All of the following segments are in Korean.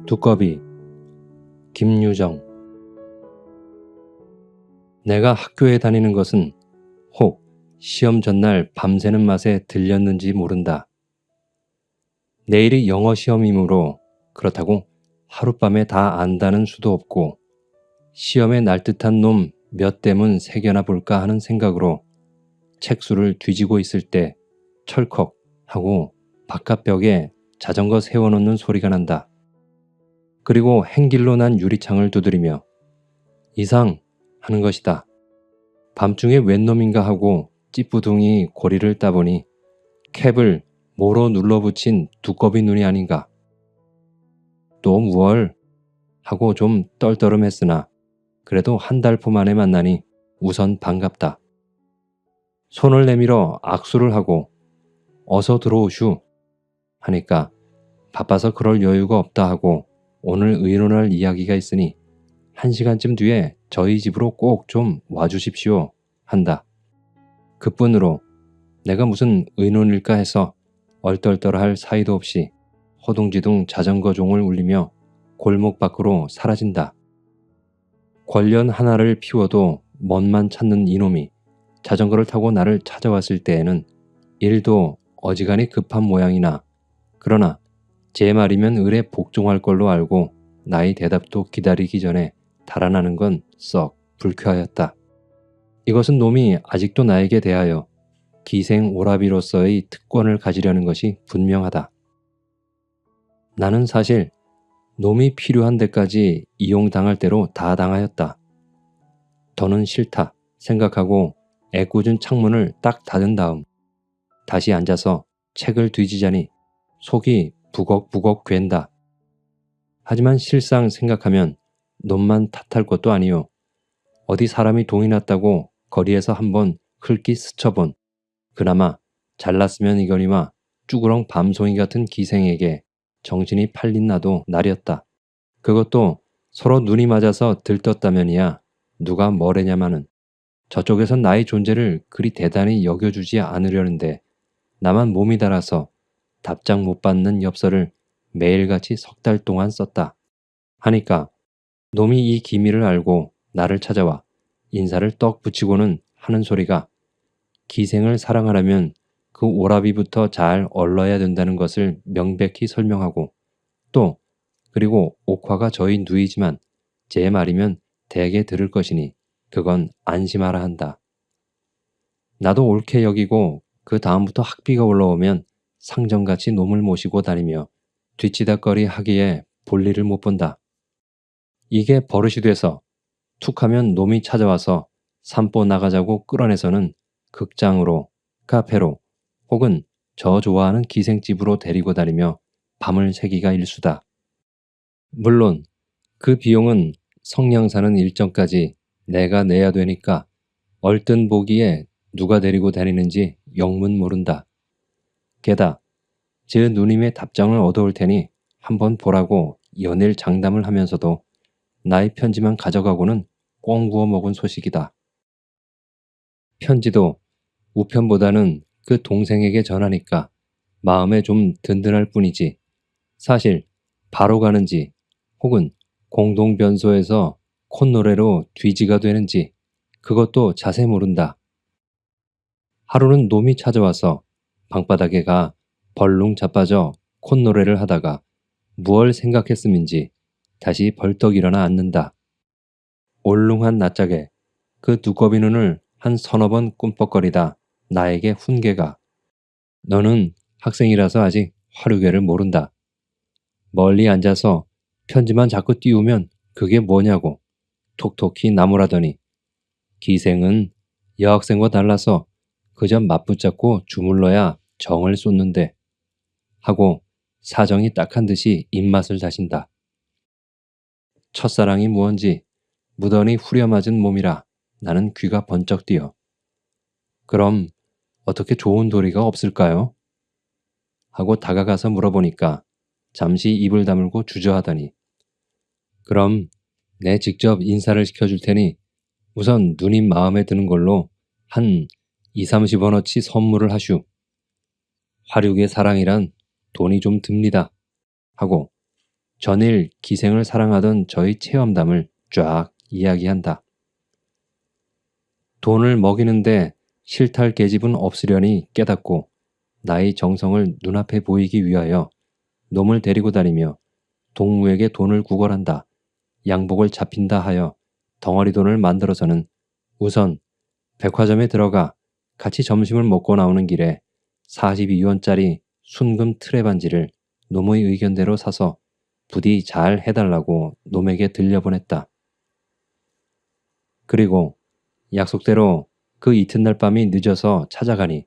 두꺼비 김유정. 내가 학교에 다니는 것은 혹 시험 전날 밤새는 맛에 들렸는지 모른다. 내일이 영어 시험이므로 그렇다고 하룻밤에 다 안다는 수도 없고 시험에 날듯한 놈 몇 대문 새겨나 볼까 하는 생각으로 책수를 뒤지고 있을 때 철컥 하고 바깥 벽에 자전거 세워놓는 소리가 난다. 그리고 행길로 난 유리창을 두드리며 이상 하는 것이다. 밤중에 웬 놈인가 하고 찌뿌둥이 고리를 따보니 캡을 모로 눌러붙인 두꺼비 눈이 아닌가. 또 무얼 하고 좀 떨떠름했으나 그래도 한 달포 만에 만나니 우선 반갑다. 손을 내밀어 악수를 하고 어서 들어오슈 하니까 바빠서 그럴 여유가 없다 하고 오늘 의논할 이야기가 있으니 1시간쯤 뒤에 저희 집으로 꼭 좀 와주십시오 한다. 그뿐으로 내가 무슨 의논일까 해서 얼떨떨할 사이도 없이 허둥지둥 자전거 종을 울리며 골목 밖으로 사라진다. 권련 하나를 피워도 멋만 찾는 이놈이 자전거를 타고 나를 찾아왔을 때에는 일도 어지간히 급한 모양이나 그러나 제 말이면 을에 복종할 걸로 알고 나의 대답도 기다리기 전에 달아나는 건 썩 불쾌하였다. 이것은 놈이 아직도 나에게 대하여 기생 오라비로서의 특권을 가지려는 것이 분명하다. 나는 사실 놈이 필요한 데까지 이용당할 대로 다 당하였다. 더는 싫다 생각하고 애꿎은 창문을 딱 닫은 다음 다시 앉아서 책을 뒤지자니 속이 부걱부걱 괜다. 하지만 실상 생각하면 놈만 탓할 것도 아니요. 어디 사람이 동이 났다고 거리에서 한번 흘기 스쳐본 그나마 잘났으면 이거니와 쭈그렁 밤송이 같은 기생에게 정신이 팔린 나도 날이었다. 그것도 서로 눈이 맞아서 들떴다면이야 누가 뭐래냐마는 저쪽에선 나의 존재를 그리 대단히 여겨주지 않으려는데 나만 몸이 달아서 답장 못 받는 엽서를 매일같이 3달 동안 썼다. 하니까 놈이 이 기미를 알고 나를 찾아와 인사를 떡 붙이고는 하는 소리가 기생을 사랑하려면 그 오라비부터 잘 얼러야 된다는 것을 명백히 설명하고 또 그리고 옥화가 저희 누이지만 제 말이면 대개 들을 것이니 그건 안심하라 한다. 나도 옳게 여기고 그 다음부터 학비가 올라오면 상정같이 놈을 모시고 다니며 뒤치다거리 하기에 볼일을 못 본다. 이게 버릇이 돼서 툭하면 놈이 찾아와서 산보 나가자고 끌어내서는 극장으로, 카페로 혹은 저 좋아하는 기생집으로 데리고 다니며 밤을 새기가 일수다. 물론 그 비용은 성냥 사는 일정까지 내가 내야 되니까 얼뜬 보기에 누가 데리고 다니는지 영문 모른다. 게다 제 누님의 답장을 얻어올 테니 한번 보라고 연일 장담을 하면서도 나의 편지만 가져가고는 꽁 구워 먹은 소식이다. 편지도 우편보다는 그 동생에게 전하니까 마음에 좀 든든할 뿐이지 사실 바로 가는지 혹은 공동변소에서 콧노래로 뒤지가 되는지 그것도 자세 모른다. 하루는 놈이 찾아와서 방바닥에 가 벌룽 자빠져 콧노래를 하다가 무얼 생각했음인지 다시 벌떡 일어나 앉는다. 올룽한 낯짝에 그 두꺼비 눈을 한 서너 번 꿈뻑거리다 나에게 훈계가 너는 학생이라서 아직 화류계를 모른다. 멀리 앉아서 편지만 자꾸 띄우면 그게 뭐냐고 톡톡히 나무라더니 기생은 여학생과 달라서 그저 맞붙잡고 주물러야 정을 쏟는데 하고 사정이 딱한 듯이 입맛을 다신다. 첫사랑이 무언지 무던히 후려맞은 몸이라 나는 귀가 번쩍 뛰어 그럼 어떻게 좋은 도리가 없을까요? 하고 다가가서 물어보니까 잠시 입을 다물고 주저하더니 그럼 내 직접 인사를 시켜줄 테니 우선 누님 마음에 드는 걸로 한 20-30원어치 선물을 하슈. 화류계 사랑이란 돈이 좀 듭니다. 하고 전일 기생을 사랑하던 저희 체험담을 쫙 이야기한다. 돈을 먹이는데 실탈 계집은 없으려니 깨닫고 나의 정성을 눈앞에 보이기 위하여 놈을 데리고 다니며 동무에게 돈을 구걸한다. 양복을 잡힌다 하여 덩어리 돈을 만들어서는 우선 백화점에 들어가 같이 점심을 먹고 나오는 길에 42원짜리 순금 트레 반지를 놈의 의견대로 사서 부디 잘 해달라고 놈에게 들려보냈다. 그리고 약속대로 그 이튿날 밤이 늦어서 찾아가니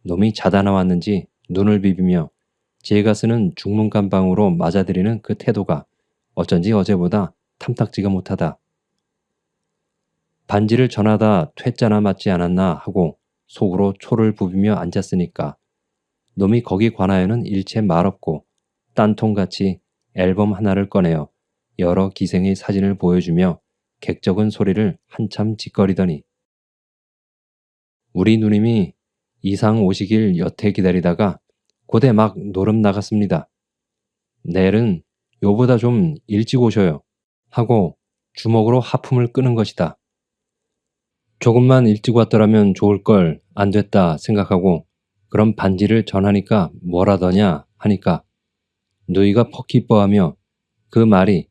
놈이 자다 나왔는지 눈을 비비며 제가 쓰는 중문간방으로 맞아들이는 그 태도가 어쩐지 어제보다 탐탁지가 못하다. 반지를 전하다 퇴짜나 맞지 않았나 하고 속으로 초를 부비며 앉았으니까 놈이 거기 관하여는 일체 말없고 딴통같이 앨범 하나를 꺼내어 여러 기생의 사진을 보여주며 객적은 소리를 한참 짓거리더니 우리 누님이 이상 오시길 여태 기다리다가 고대 막 노름 나갔습니다. 내일은 요보다 좀 일찍 오셔요 하고 주먹으로 하품을 끄는 것이다. 조금만 일찍 왔더라면 좋을 걸 안 됐다 생각하고 그럼 반지를 전하니까 뭐라더냐 하니까 누이가 퍽 기뻐하며 그 말이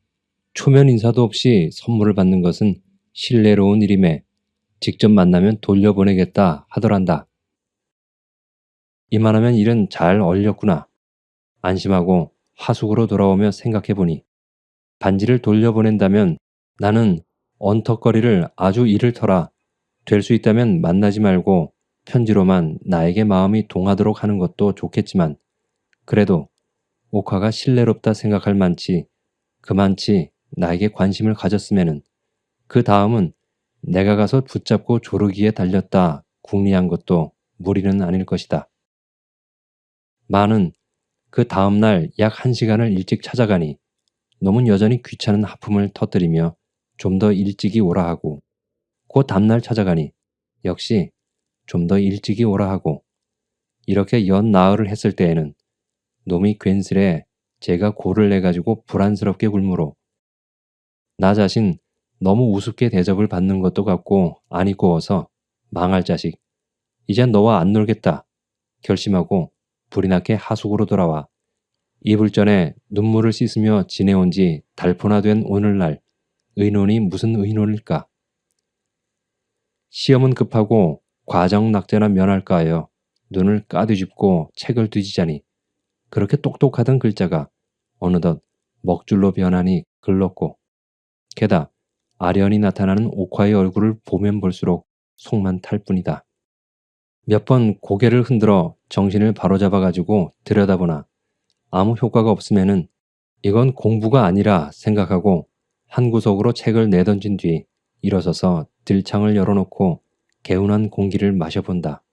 초면 인사도 없이 선물을 받는 것은 신뢰로운 일임에 직접 만나면 돌려보내겠다 하더란다. 이만하면 일은 잘 얼렸구나. 안심하고 화숙으로 돌아오며 생각해보니 반지를 돌려보낸다면 나는 언턱거리를 아주 이를 터라 될 수 있다면 만나지 말고 편지로만 나에게 마음이 동하도록 하는 것도 좋겠지만 그래도 옥화가 신뢰롭다 생각할 만치 그만치 나에게 관심을 가졌으면은 그 다음은 내가 가서 붙잡고 조르기에 달렸다 궁리한 것도 무리는 아닐 것이다. 마는 그 다음날 약 1시간을 일찍 찾아가니 놈은 여전히 귀찮은 하품을 터뜨리며 좀 더 일찍이 오라 하고 그 다음날 찾아가니 역시 좀 더 일찍이 오라 하고 이렇게 연나흘을 했을 때에는 놈이 괜스레 제가 고를 내가지고 불안스럽게 굴므로 나 자신 너무 우습게 대접을 받는 것도 같고 아니 꼬어서 망할 자식 이젠 너와 안 놀겠다 결심하고 불이 나게 하숙으로 돌아와 이불 전에 눈물을 씻으며 지내온 지 달포나 된 오늘날 의논이 무슨 의논일까? 시험은 급하고 과정 낙제나 면할까 하여 눈을 까뒤집고 책을 뒤지자니 그렇게 똑똑하던 글자가 어느덧 먹줄로 변하니 글렀고 게다 아련히 나타나는 옥화의 얼굴을 보면 볼수록 속만 탈 뿐이다. 몇 번 고개를 흔들어 정신을 바로잡아 가지고 들여다보나 아무 효과가 없으면은 이건 공부가 아니라 생각하고 한 구석으로 책을 내던진 뒤 일어서서 들창을 열어놓고 개운한 공기를 마셔본다.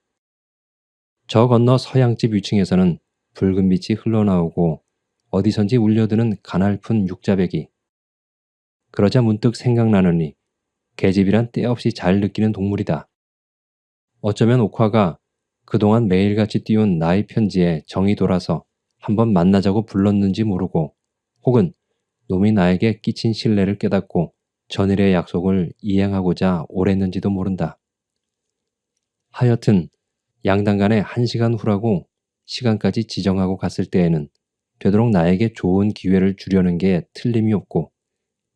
저 건너 서양집 위층에서는 붉은 빛이 흘러나오고 어디선지 울려드는 가냘픈 육자배기. 그러자 문득 생각나느니 계집이란 때없이 잘 느끼는 동물이다. 어쩌면 옥화가 그동안 매일같이 띄운 나의 편지에 정이 돌아서 한번 만나자고 불렀는지 모르고 혹은 놈이 나에게 끼친 신뢰를 깨닫고 전일의 약속을 이행하고자 오랬는지도 모른다. 하여튼 양당간에 1시간 후라고 시간까지 지정하고 갔을 때에는 되도록 나에게 좋은 기회를 주려는 게 틀림이 없고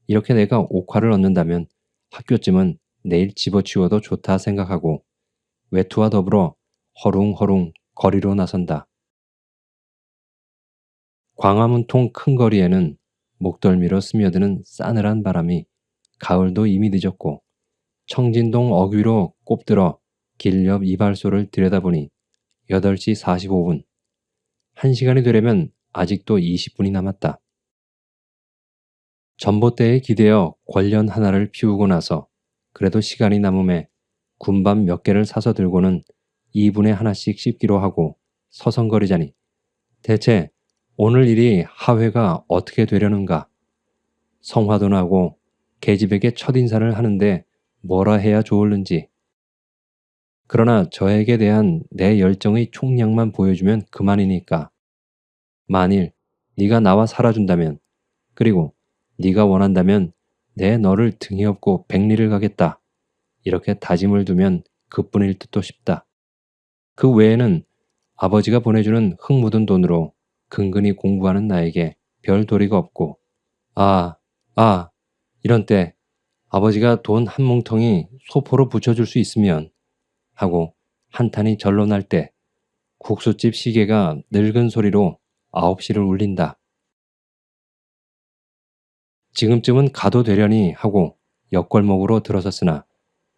이렇게 내가 옥화를 얻는다면 학교쯤은 내일 집어치워도 좋다 생각하고 외투와 더불어 허룽허룽 거리로 나선다. 광화문통 큰 거리에는 목덜미로 스며드는 싸늘한 바람이 가을도 이미 늦었고 청진동 어귀로 꼽들어 길 옆 이발소를 들여다보니 8시 45분. 1시간이 되려면 아직도 20분이 남았다. 전봇대에 기대어 권련 하나를 피우고 나서 그래도 시간이 남음에 군밤 몇 개를 사서 들고는 2분에 하나씩 씹기로 하고 서성거리자니 대체 오늘 일이 하회가 어떻게 되려는가? 성화도 나고 계집에게 첫인사를 하는데 뭐라 해야 좋을는지. 그러나 저에게 대한 내 열정의 총량만 보여주면 그만이니까. 만일 네가 나와 살아준다면 그리고 네가 원한다면 내 너를 등에 업고 백리를 가겠다. 이렇게 다짐을 두면 그뿐일 듯도 싶다. 그 외에는 아버지가 보내주는 흙 묻은 돈으로 근근히 공부하는 나에게 별 도리가 없고 아, 아, 이런 때 아버지가 돈 한 뭉텅이 소포로 붙여줄 수 있으면 하고 한탄이 절로 날 때 국수집 시계가 늙은 소리로 9시를 울린다. 지금쯤은 가도 되려니 하고 옆골목으로 들어섰으나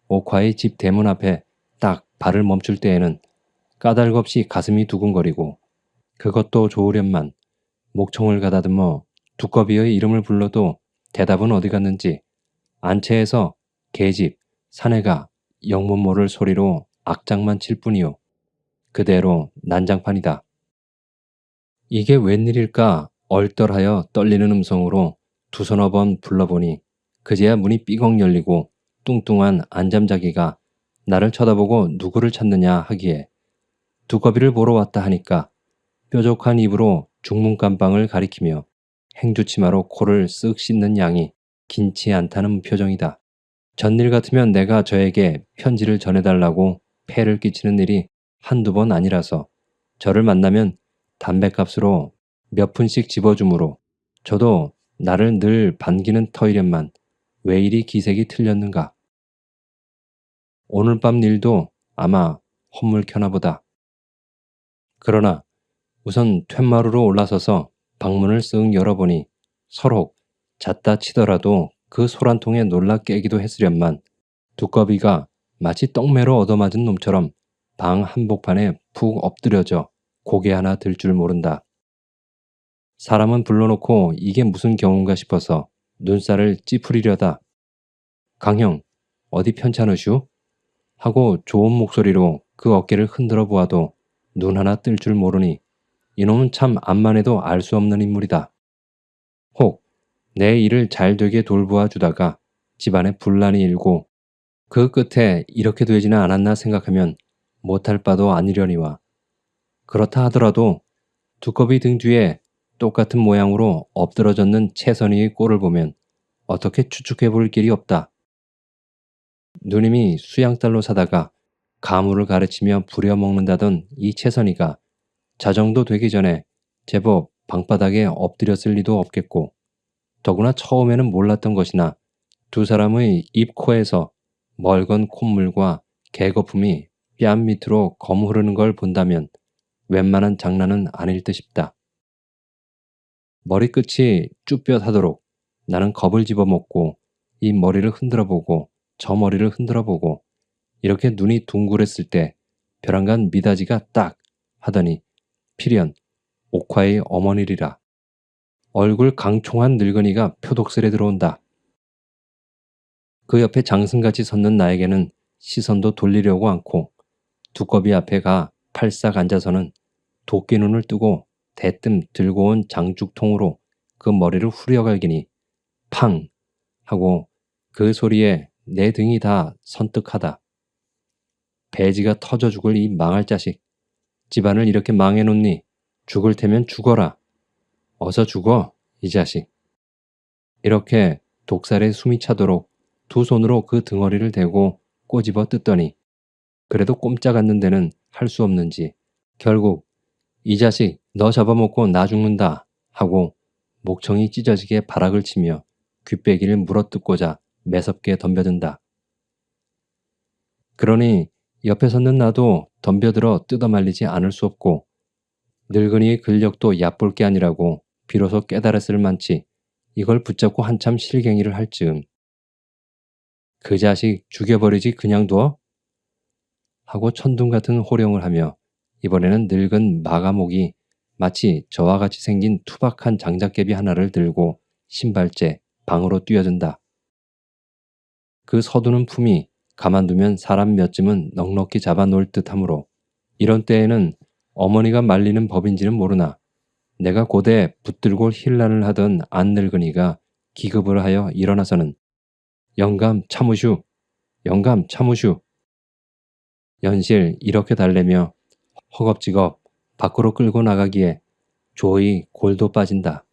옥화의 집 대문 앞에 딱 발을 멈출 때에는 까닭없이 가슴이 두근거리고 그것도 좋으련만 목청을 가다듬어 두꺼비의 이름을 불러도 대답은 어디 갔는지 안채에서 계집, 사내가 영문 모를 소리로 악장만 칠 뿐이요. 그대로 난장판이다. 이게 웬일일까 얼떨하여 떨리는 음성으로 두서너 번 불러보니 그제야 문이 삐걱 열리고 뚱뚱한 안잠자기가 나를 쳐다보고 누구를 찾느냐 하기에 두꺼비를 보러 왔다 하니까 뾰족한 입으로 중문깜방을 가리키며 행주치마로 코를 쓱 씻는 양이 긴치 않다는 표정이다. 전일 같으면 내가 저에게 편지를 전해달라고 폐를 끼치는 일이 한두 번 아니라서 저를 만나면 담뱃값으로 몇 푼씩 집어주므로 저도 나를 늘 반기는 터이련만 왜 이리 기색이 틀렸는가. 오늘 밤 일도 아마 헛물켜나 보다. 그러나 우선 툇마루로 올라서서 방문을 쓱 열어보니 서로 잤다 치더라도 그 소란통에 놀라 깨기도 했으련만 두꺼비가 마치 떡매로 얻어맞은 놈처럼 방 한복판에 푹 엎드려져 고개 하나 들 줄 모른다. 사람은 불러놓고 이게 무슨 경우인가 싶어서 눈살을 찌푸리려다 강형 어디 편찮으슈? 하고 좋은 목소리로 그 어깨를 흔들어 보아도 눈 하나 뜰 줄 모르니 이놈은 참 암만 해도 알 수 없는 인물이다. 혹 내 일을 잘 되게 돌보아 주다가 집안에 분란이 일고 그 끝에 이렇게 되지는 않았나 생각하면 못할 바도 아니려니와 그렇다 하더라도 두꺼비 등 뒤에 똑같은 모양으로 엎드러졌는 채선이의 꼴을 보면 어떻게 추측해 볼 길이 없다. 누님이 수양딸로 사다가 가물을 가르치며 부려먹는다던 이 채선이가 자정도 되기 전에 제법 방바닥에 엎드렸을 리도 없겠고 더구나 처음에는 몰랐던 것이나 두 사람의 입 코에서 멀건 콧물과 개거품이 뺨 밑으로 검 흐르는 걸 본다면 웬만한 장난은 아닐 듯 싶다. 머리끝이 쭈뼛하도록 나는 겁을 집어먹고 이 머리를 흔들어보고 저 머리를 흔들어보고 이렇게 눈이 둥그랬을 때 벼랑간 미닫이가 딱 하더니 필연 옥화의 어머니리라. 얼굴 강총한 늙은이가 표독스레 들어온다. 그 옆에 장승같이 섰는 나에게는 시선도 돌리려고 않고 두꺼비 앞에 가 팔싹 앉아서는 도끼 눈을 뜨고 대뜸 들고 온 장죽통으로 그 머리를 후려갈기니 팡 하고 그 소리에 내 등이 다 선뜩하다. 배지가 터져 죽을 이 망할 자식. 집안을 이렇게 망해놓니 죽을 테면 죽어라. 어서 죽어 이 자식. 이렇게 독살에 숨이 차도록 두 손으로 그 등허리를 대고 꼬집어 뜯더니 그래도 꼼짝 않는 데는 할 수 없는지 결국 이 자식 너 잡아먹고 나 죽는다 하고 목청이 찢어지게 발악을 치며 귓배기를 물어뜯고자 매섭게 덤벼든다. 그러니 옆에 섰는 나도 덤벼들어 뜯어말리지 않을 수 없고 늙은이의 근력도 얕볼 게 아니라고 비로소 깨달았을 만치 이걸 붙잡고 한참 실갱이를 할 즈음 그 자식 죽여버리지 그냥 둬? 하고 천둥 같은 호령을 하며 이번에는 늙은 마가목이 마치 저와 같이 생긴 투박한 장작개비 하나를 들고 신발째 방으로 뛰어든다. 그 서두는 품이 가만두면 사람 몇 쯤은 넉넉히 잡아놓을 듯하므로 이런 때에는 어머니가 말리는 법인지는 모르나 내가 고대 붙들고 힐난을 하던 안 늙은이가 기급을 하여 일어나서는 영감 참으슈, 영감 참으슈. 연실 이렇게 달래며 허겁지겁 밖으로 끌고 나가기에 조이 골도 빠진다.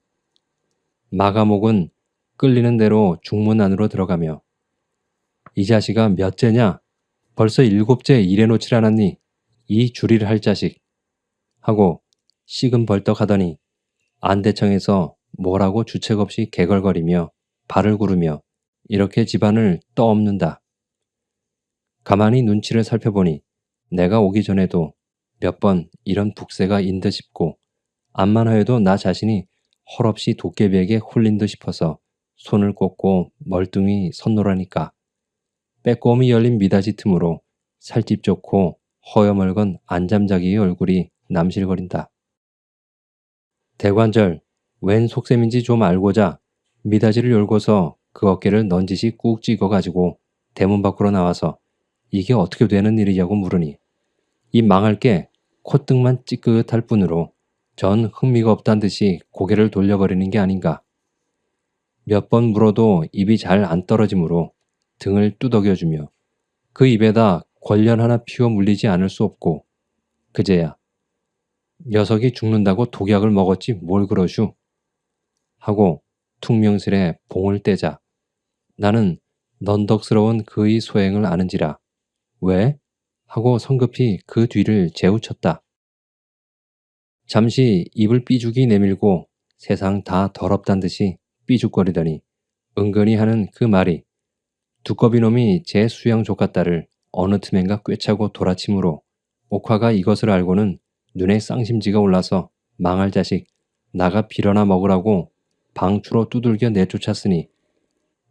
마감옥은 끌리는 대로 중문 안으로 들어가며 이 자식아 몇째냐? 벌써 7째 일해놓질 않았니? 이 주리를 할 자식 하고 식은 벌떡 하더니 안대청에서 뭐라고 주책 없이 개걸거리며 발을 구르며 이렇게 집안을 떠엎는다. 가만히 눈치를 살펴보니 내가 오기 전에도 몇 번 이런 북새가 인 듯 싶고 암만 하여도 나 자신이 헐없이 도깨비에게 홀린 듯 싶어서 손을 꽂고 멀뚱히 섰노라니까. 빼꼼히 열린 미닫이 틈으로 살집 좋고 허여멀건 안잠자기의 얼굴이 남실거린다. 대관절, 웬 속셈인지 좀 알고자 미닫이를 열고서 그 어깨를 넌지시 꾹 찍어가지고 대문 밖으로 나와서 이게 어떻게 되는 일이냐고 물으니 이 망할 게 콧등만 찌끗할 뿐으로 전 흥미가 없단 듯이 고개를 돌려버리는 게 아닌가. 몇 번 물어도 입이 잘 안 떨어지므로 등을 두덕여주며 그 입에다 권련 하나 피워 물리지 않을 수 없고 그제야 녀석이 죽는다고 독약을 먹었지 뭘 그러슈 하고 퉁명스레 봉을 떼자 나는 넌덕스러운 그의 소행을 아는지라 왜? 하고 성급히 그 뒤를 재우쳤다. 잠시 입을 삐죽이 내밀고 세상 다 더럽단 듯이 삐죽거리더니 은근히 하는 그 말이 두꺼비 놈이 제 수양 조카딸을 어느 틈엔가 꿰차고 돌아치므로 옥화가 이것을 알고는 눈에 쌍심지가 올라서 망할 자식 나가 빌어나 먹으라고 방추로 두들겨 내쫓았으니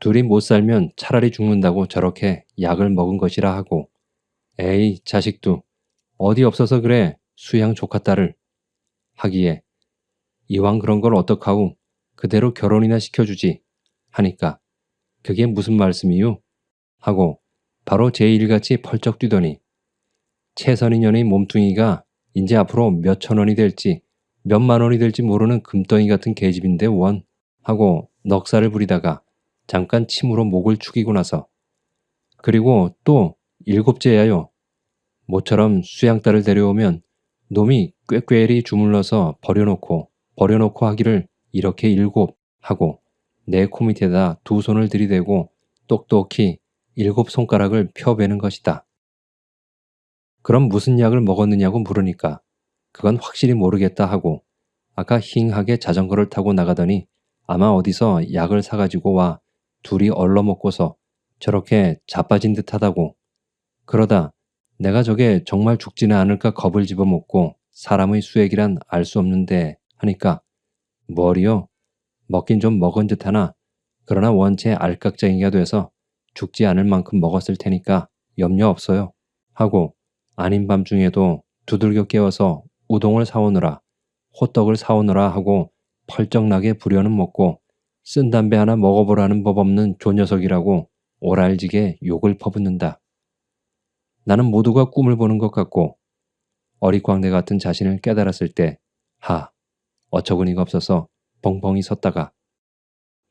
둘이 못 살면 차라리 죽는다고 저렇게 약을 먹은 것이라 하고 에이 자식도 어디 없어서 그래 수양 조카딸을 하기에 이왕 그런 걸 어떡하우 그대로 결혼이나 시켜주지 하니까 그게 무슨 말씀이유? 하고 바로 제 일같이 펄쩍 뛰더니 채선인년의 몸뚱이가 이제 앞으로 몇 천 원이 될지 몇만 원이 될지 모르는 금덩이 같은 계집인데 원 하고 넉살을 부리다가 잠깐 침으로 목을 축이고 나서 그리고 또 7째야요. 모처럼 수양딸을 데려오면 놈이 꾀꾀리 주물러서 버려놓고 하기를 이렇게 7 하고 내 코 밑에다 2손을 들이대고 똑똑히 7 손가락을 펴베는 것이다. 그럼 무슨 약을 먹었느냐고 물으니까 그건 확실히 모르겠다 하고 아까 힝하게 자전거를 타고 나가더니 아마 어디서 약을 사가지고 와 둘이 얼러먹고서 저렇게 자빠진 듯하다고 그러다 내가 저게 정말 죽지는 않을까 겁을 집어먹고 사람의 수액이란 알 수 없는데 하니까 머리요? 먹긴 좀 먹은 듯하나 그러나 원체 알깍쟁이가 돼서 죽지 않을 만큼 먹었을 테니까 염려 없어요 하고 아닌 밤중에도 두들겨 깨워서 우동을 사오느라 호떡을 사오느라 하고 펄쩍나게 부려는 먹고 쓴 담배 하나 먹어보라는 법 없는 조녀석이라고 오랄지게 욕을 퍼붓는다. 나는 모두가 꿈을 보는 것 같고 어릿광대 같은 자신을 깨달았을 때 어처구니가 없어서 벙벙이 섰다가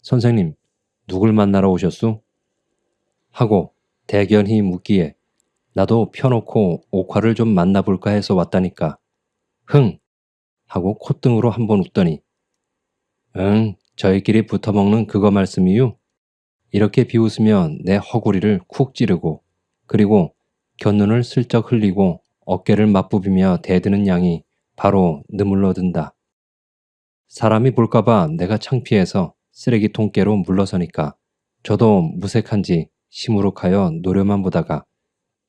선생님 누굴 만나러 오셨수? 하고 대견히 묻기에 나도 펴놓고 옥화를 좀 만나볼까 해서 왔다니까. 흥! 하고 콧등으로 한번 웃더니 응, 저희끼리 붙어먹는 그거 말씀이유? 이렇게 비웃으며 내 허구리를 쿡 찌르고 그리고 곁눈을 슬쩍 흘리고 어깨를 맞부비며 대드는 양이 바로 느물러 든다. 사람이 볼까봐 내가 창피해서 쓰레기통깨로 물러서니까 저도 무색한지 시무룩하여 노려만 보다가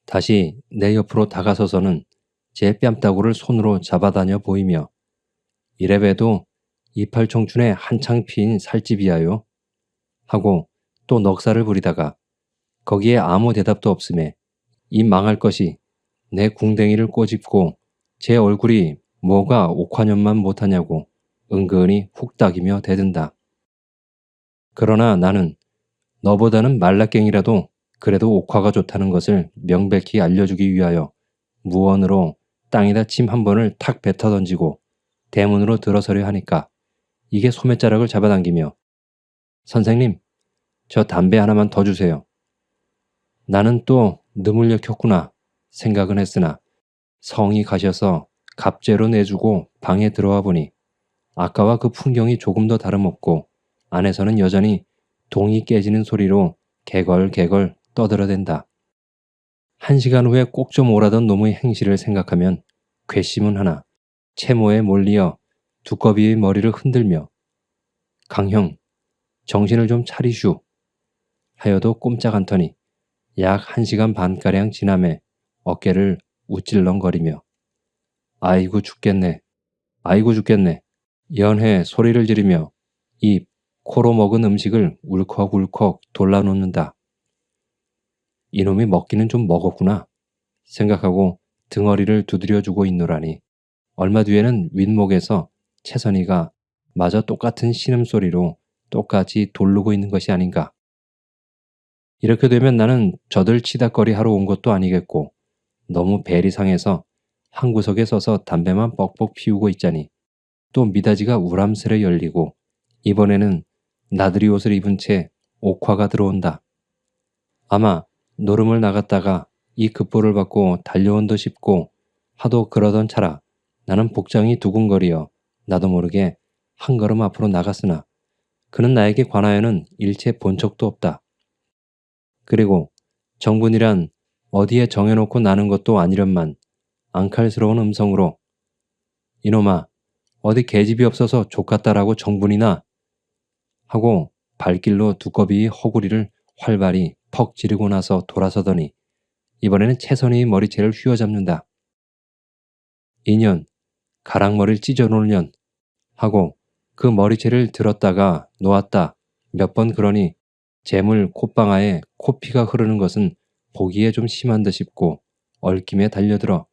다시 내 옆으로 다가서서는 제 뺨따구를 손으로 잡아다녀 보이며 이래봬도 이팔 청춘에 한창 피인 살집이야요 하고 또 넉살을 부리다가 거기에 아무 대답도 없음에 이 망할 것이 내 궁뎅이를 꼬집고 제 얼굴이 뭐가 옥화년만 못하냐고 은근히 훅닥이며 대든다. 그러나 나는 너보다는 말라깽이라도 그래도 옥화가 좋다는 것을 명백히 알려주기 위하여 무언으로 땅에다 침 한 번을 탁 뱉어 던지고 대문으로 들어서려 하니까 이게 소매자락을 잡아당기며 선생님 저 담배 하나만 더 주세요. 나는 또 느물려 켰구나 생각은 했으나 성이 가셔서 갑제로 내주고 방에 들어와 보니 아까와 그 풍경이 조금 더 다름없고 안에서는 여전히 동이 깨지는 소리로 개걸개걸 떠들어댄다. 1시간 후에 꼭 좀 오라던 놈의 행실을 생각하면 괘씸은 하나 채모에 몰리어 두꺼비의 머리를 흔들며 강형, 정신을 좀 차리슈 하여도 꼼짝 않더니 약 1시간 반가량 지남에 어깨를 우찔렁거리며 아이고 죽겠네, 아이고 죽겠네 연해 소리를 지르며 입, 코로 먹은 음식을 울컥울컥 돌라놓는다. 이놈이 먹기는 좀 먹었구나 생각하고 등허리를 두드려주고 있노라니 얼마 뒤에는 윗목에서 채선이가 마저 똑같은 신음소리로 똑같이 돌르고 있는 것이 아닌가. 이렇게 되면 나는 저들 치닥거리 하러 온 것도 아니겠고 너무 벨이 상해서 한 구석에 서서 담배만 뻑뻑 피우고 있자니 또 미닫이가 우람스레 열리고 이번에는 나들이 옷을 입은 채 옥화가 들어온다. 아마 노름을 나갔다가 이 급보를 받고 달려온 듯 싶고 하도 그러던 차라 나는 복장이 두근거리어 나도 모르게 한 걸음 앞으로 나갔으나 그는 나에게 관하여는 일체 본 척도 없다. 그리고 정분이란 어디에 정해놓고 나는 것도 아니련만 앙칼스러운 음성으로 이놈아 어디 계집이 없어서 족같다라고 정분이나 하고 발길로 두꺼비의 허구리를 활발히 퍽 지르고 나서 돌아서더니 이번에는 채선이의 머리채를 휘어잡는다. 이년 가랑머리를 찢어놓을 년 하고 그 머리채를 들었다가 놓았다 몇 번 그러니 재물 콧방아에 코피가 흐르는 것은 보기에 좀 심한 듯 싶고 얽김에 달려들어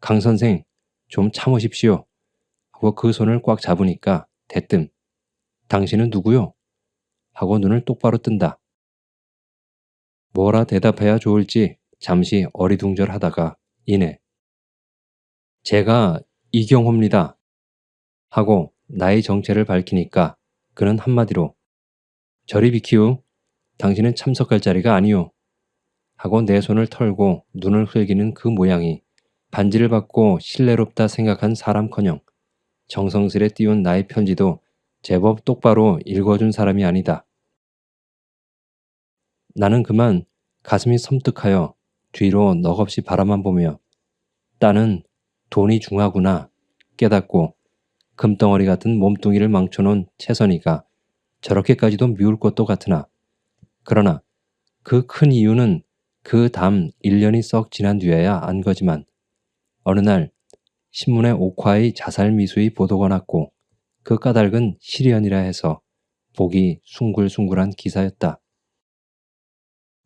강 선생 좀 참으십시오 하고 그 손을 꽉 잡으니까 대뜸 당신은 누구요? 하고 눈을 똑바로 뜬다. 뭐라 대답해야 좋을지 잠시 어리둥절하다가 이내 제가 이경호입니다 하고 나의 정체를 밝히니까 그는 한마디로 저리 비키우 당신은 참석할 자리가 아니오 하고 내 손을 털고 눈을 흘기는 그 모양이 반지를 받고 신뢰롭다 생각한 사람커녕 정성스레 띄운 나의 편지도 제법 똑바로 읽어준 사람이 아니다. 나는 그만 가슴이 섬뜩하여 뒤로 넋없이 바라만 보며 딸은 돈이 중하구나 깨닫고 금덩어리 같은 몸뚱이를 망쳐놓은 채선이가 저렇게까지도 미울 것도 같으나 그러나 그 큰 이유는 그 다음 1년이 썩 지난 뒤에야 안 거지만 어느 날 신문에 옥화의 자살 미수의 보도가 났고 그 까닭은 실연이라 해서 보기 숭글숭글한 기사였다.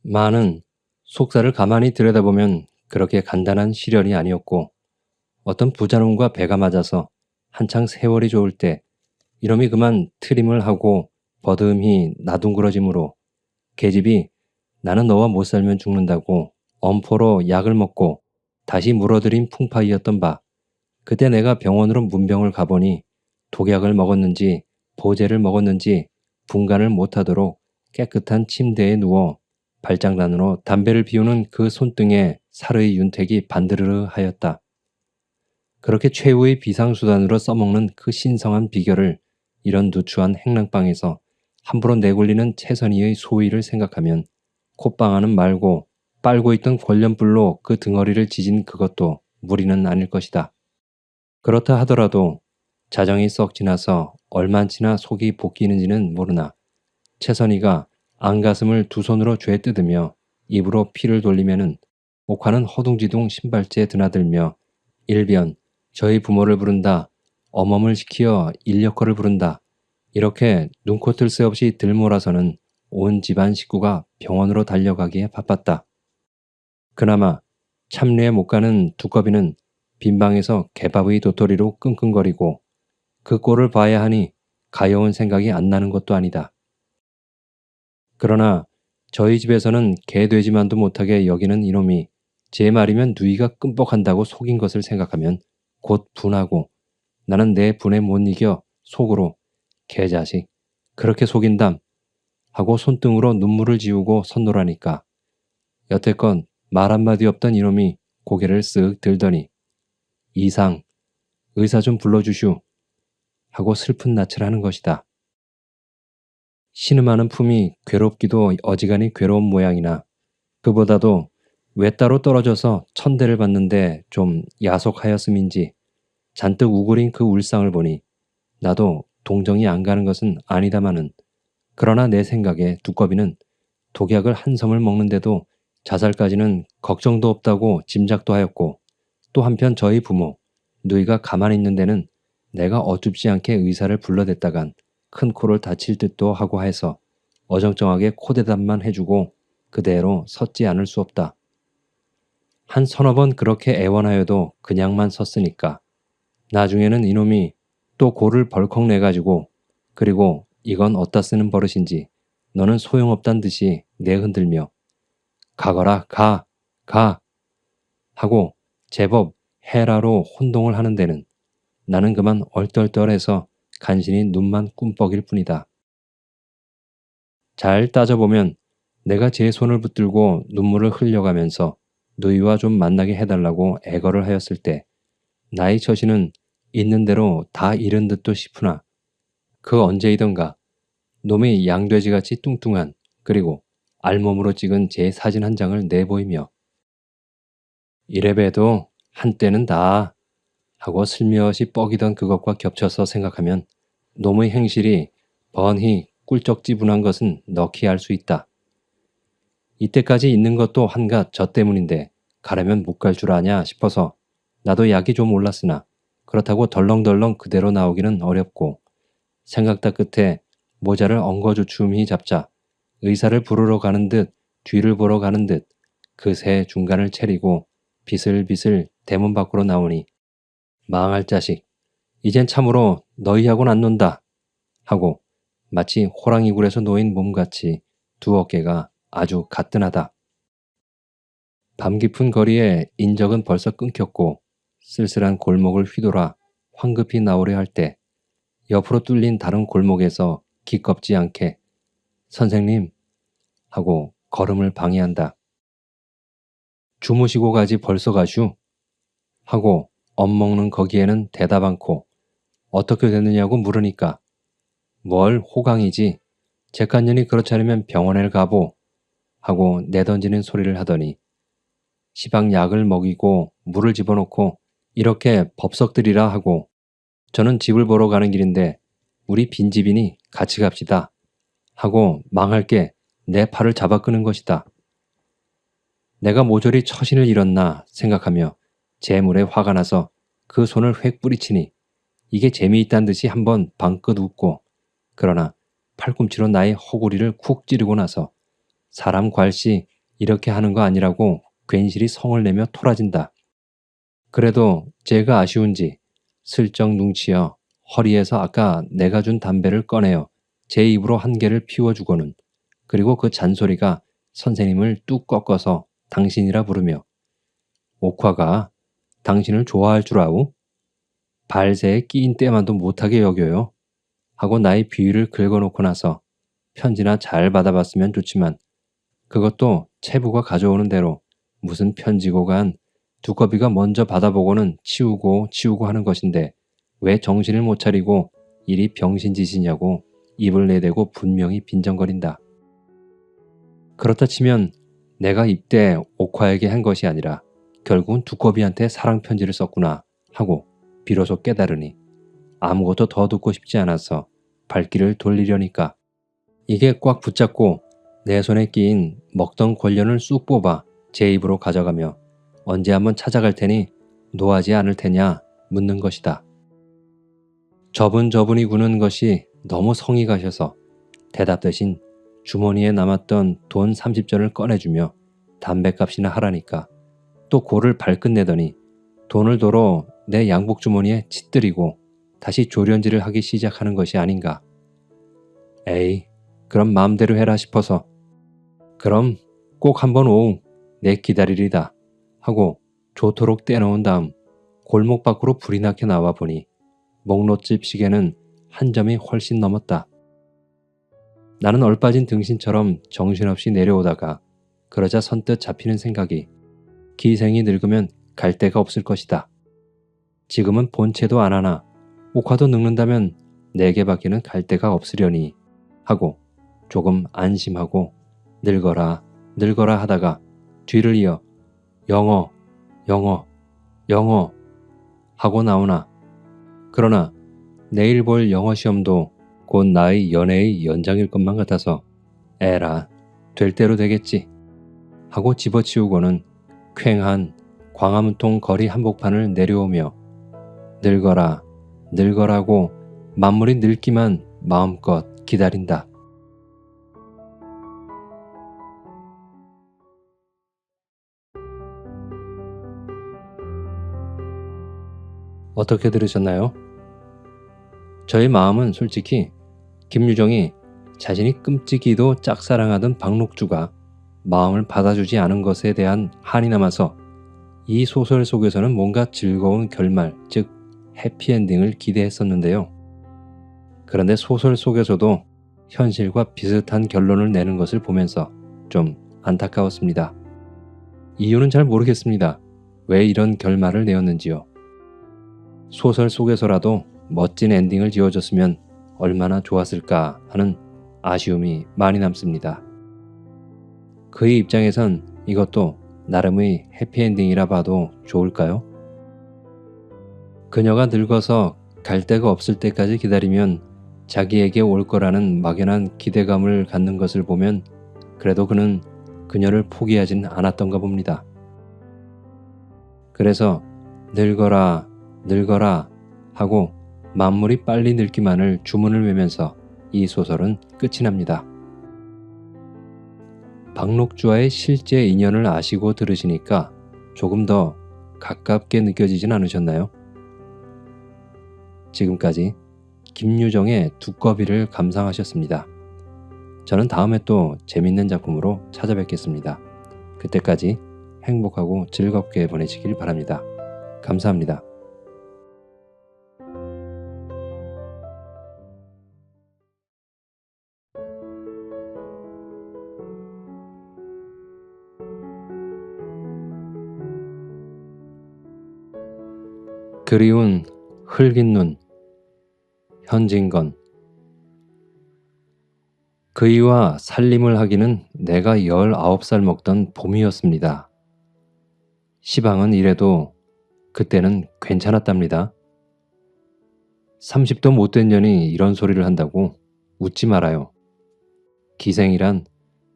마는 속사를 가만히 들여다보면 그렇게 간단한 실연이 아니었고 어떤 부자놈과 배가 맞아서 한창 세월이 좋을 때 이놈이 그만 트림을 하고 버듬히 나둥그러짐으로 계집이 나는 너와 못 살면 죽는다고 엄포로 약을 먹고 다시 물어들인 풍파이었던 바 그때 내가 병원으로 문병을 가보니 독약을 먹었는지 보제를 먹었는지 분간을 못하도록 깨끗한 침대에 누워 발장난으로 담배를 피우는 그 손등에 살의 윤택이 반드르르 하였다. 그렇게 최후의 비상수단으로 써먹는 그 신성한 비결을 이런 누추한 행랑방에서 함부로 내굴리는 채선이의 소위를 생각하면 콧방아는 말고 빨고 있던 권련불로 그 등허리를 지진 그것도 무리는 아닐 것이다. 그렇다 하더라도 자정이 썩 지나서 얼만치나 속이 볶이는지는 모르나 채선이가 안가슴을 두 손으로 죄 뜯으며 입으로 피를 돌리면은 옥화는 허둥지둥 신발째에 드나들며 일변 저희 부모를 부른다. 어멈을 시키어 인력거를 부른다. 이렇게 눈코뜰 새 없이 들몰아서는 온 집안 식구가 병원으로 달려가기에 바빴다. 그나마 참례에 못 가는 두꺼비는 빈방에서 개밥의 도토리로 끙끙거리고 그 꼴을 봐야 하니 가여운 생각이 안 나는 것도 아니다. 그러나 저희 집에서는 개돼지만도 못하게 여기는 이놈이 제 말이면 누이가 끔뻑한다고 속인 것을 생각하면 곧 분하고 나는 내 분에 못 이겨 속으로 개자식 그렇게 속인담 하고 손등으로 눈물을 지우고 섰노라니까 여태껏 말 한마디 없던 이놈이 고개를 쓱 들더니 이상 의사 좀 불러주슈 하고 슬픈 낯을 하는 것이다. 신음하는 품이 괴롭기도 어지간히 괴로운 모양이나 그보다도 외따로 떨어져서 천대를 받는데 좀 야속하였음인지 잔뜩 우그린 그 울상을 보니 나도 동정이 안 가는 것은 아니다마는 그러나 내 생각에 두꺼비는 독약을 한 섬을 먹는데도 자살까지는 걱정도 없다고 짐작도 하였고 또 한편 저희 부모 누이가 가만히 있는 데는 내가 어줍지 않게 의사를 불러댔다간 큰 코를 다칠 듯도 하고 해서 어정쩡하게 코대답만 해주고 그대로 섰지 않을 수 없다. 한 서너 번 그렇게 애원하여도 그냥만 섰으니까 나중에는 이놈이 또 고를 벌컥 내가지고 그리고 이건 어디다 쓰는 버릇인지 너는 소용없단 듯이 내흔들며 가거라 가 하고 제법 해라로 혼동을 하는 데는 나는 그만 얼떨떨해서 간신히 눈만 꿈뻑일 뿐이다. 잘 따져보면 내가 제 손을 붙들고 눈물을 흘려가면서 누이와 좀 만나게 해달라고 애걸을 하였을 때 나의 처신은 있는 대로 다 잃은 듯도 싶으나 그 언제이던가 놈의 양돼지같이 뚱뚱한 그리고 알몸으로 찍은 제 사진 한 장을 내보이며 이래봬도 한때는 다 하고 슬며시 뻐기던 그것과 겹쳐서 생각하면 놈의 행실이 번히 꿀쩍지분한 것은 넣기 알 수 있다. 이때까지 있는 것도 한갓 저 때문인데 가려면 못 갈 줄 아냐 싶어서 나도 약이 좀 올랐으나 그렇다고 덜렁덜렁 그대로 나오기는 어렵고 생각다 끝에 모자를 엉거주춤히 잡자 의사를 부르러 가는 듯 뒤를 보러 가는 듯 그새 중간을 채리고 비슬비슬 대문 밖으로 나오니 망할 자식 이젠 참으로 너희하고는 안 논다 하고 마치 호랑이 굴에서 놓인 몸같이 두 어깨가 아주 가뿐하다. 밤 깊은 거리에 인적은 벌써 끊겼고 쓸쓸한 골목을 휘돌아 황급히 나오려 할 때 옆으로 뚫린 다른 골목에서 기껍지 않게 선생님 하고 걸음을 방해한다. 주무시고 가지 벌써 가슈 하고 엿먹는 거기에는 대답 않고 어떻게 됐느냐고 물으니까 뭘 호강이지 잭간년이 그렇지 않으면 병원에 가보 하고 내던지는 소리를 하더니 시방 약을 먹이고 물을 집어넣고 이렇게 법석들이라 하고 저는 집을 보러 가는 길인데 우리 빈집이니 같이 갑시다 하고 망할게 내 팔을 잡아 끄는 것이다. 내가 모조리 처신을 잃었나 생각하며 재물에 화가 나서 그 손을 획 뿌리치니 이게 재미있단 듯이 한번 방긋 웃고 그러나 팔꿈치로 나의 허구리를 쿡 찌르고 나서 사람 괄시 이렇게 하는 거 아니라고 괜시리 성을 내며 토라진다. 그래도 제가 아쉬운지 슬쩍 눈치여 허리에서 아까 내가 준 담배를 꺼내어 제 입으로 한 개를 피워주고는 그리고 그 잔소리가 선생님을 뚝 꺾어서 당신이라 부르며 옥화가 당신을 좋아할 줄 아우? 발새에 끼인 때만도 못하게 여겨요. 하고 나의 비위를 긁어놓고 나서 편지나 잘 받아봤으면 좋지만 그것도 채부가 가져오는 대로 무슨 편지고 간 두꺼비가 먼저 받아보고는 치우고 하는 것인데 왜 정신을 못 차리고 이리 병신짓이냐고 입을 내대고 분명히 빈정거린다. 그렇다 치면 내가 입대 옥화에게 한 것이 아니라 결국은 두꺼비한테 사랑 편지를 썼구나 하고 비로소 깨달으니 아무것도 더 듣고 싶지 않아서 발길을 돌리려니까 이게 꽉 붙잡고 내 손에 끼인 먹던 권련을 쑥 뽑아 제 입으로 가져가며 언제 한번 찾아갈 테니 노하지 않을 테냐 묻는 것이다. 저분이 구는 것이 너무 성이 가셔서 대답 대신 주머니에 남았던 돈 30전을 꺼내주며 담배값이나 하라니까 또 고를 발끝 내더니 돈을 도로 내 양복 주머니에 칫들이고 다시 조련질을 하기 시작하는 것이 아닌가. 에이, 그럼 마음대로 해라 싶어서 그럼 꼭 한번 오우 내 기다리리다 하고 좋도록 떼놓은 다음 골목 밖으로 불이 나게 나와 보니 목롯집 시계는 한 점이 훨씬 넘었다. 나는 얼빠진 등신처럼 정신없이 내려오다가 그러자 선뜻 잡히는 생각이 기생이 늙으면 갈 데가 없을 것이다. 지금은 본체도 안 하나 옥화도 늙는다면 내게밖에는 갈 데가 없으려니 하고 조금 안심하고 늙어라 늙어라 하다가 뒤를 이어 영어 영어 영어 하고 나오나 그러나 내일 볼 영어 시험도 곧 나의 연애의 연장일 것만 같아서 에라 될 대로 되겠지 하고 집어치우고는 퀭한 광화문통 거리 한복판을 내려오며 늙어라 늙어라고 만물이 늙기만 마음껏 기다린다. 어떻게 들으셨나요? 저의 마음은 솔직히 김유정이 자신이 끔찍이도 짝사랑하던 박록주가 마음을 받아주지 않은 것에 대한 한이 남아서 이 소설 속에서는 뭔가 즐거운 결말, 즉 해피엔딩을 기대했었는데요. 그런데 소설 속에서도 현실과 비슷한 결론을 내는 것을 보면서 좀 안타까웠습니다. 이유는 잘 모르겠습니다. 왜 이런 결말을 내었는지요. 소설 속에서라도 멋진 엔딩을 지어줬으면 얼마나 좋았을까 하는 아쉬움이 많이 남습니다. 그의 입장에선 이것도 나름의 해피엔딩이라 봐도 좋을까요? 그녀가 늙어서 갈 데가 없을 때까지 기다리면 자기에게 올 거라는 막연한 기대감을 갖는 것을 보면 그래도 그는 그녀를 포기하진 않았던가 봅니다. 그래서 늙어라 늙어라 하고 만물이 빨리 늙기만을 주문을 외면서 이 소설은 끝이 납니다. 박록주와의 실제 인연을 아시고 들으시니까 조금 더 가깝게 느껴지진 않으셨나요? 지금까지 김유정의 두꺼비를 감상하셨습니다. 저는 다음에 또 재밌는 작품으로 찾아뵙겠습니다. 그때까지 행복하고 즐겁게 보내시길 바랍니다. 감사합니다. 그리운 흘긴 눈 현진건 그이와 살림을 하기는 내가 19살 먹던 봄이었습니다. 시방은 이래도 그때는 괜찮았답니다. 30도 못된 년이 이런 소리를 한다고 웃지 말아요. 기생이란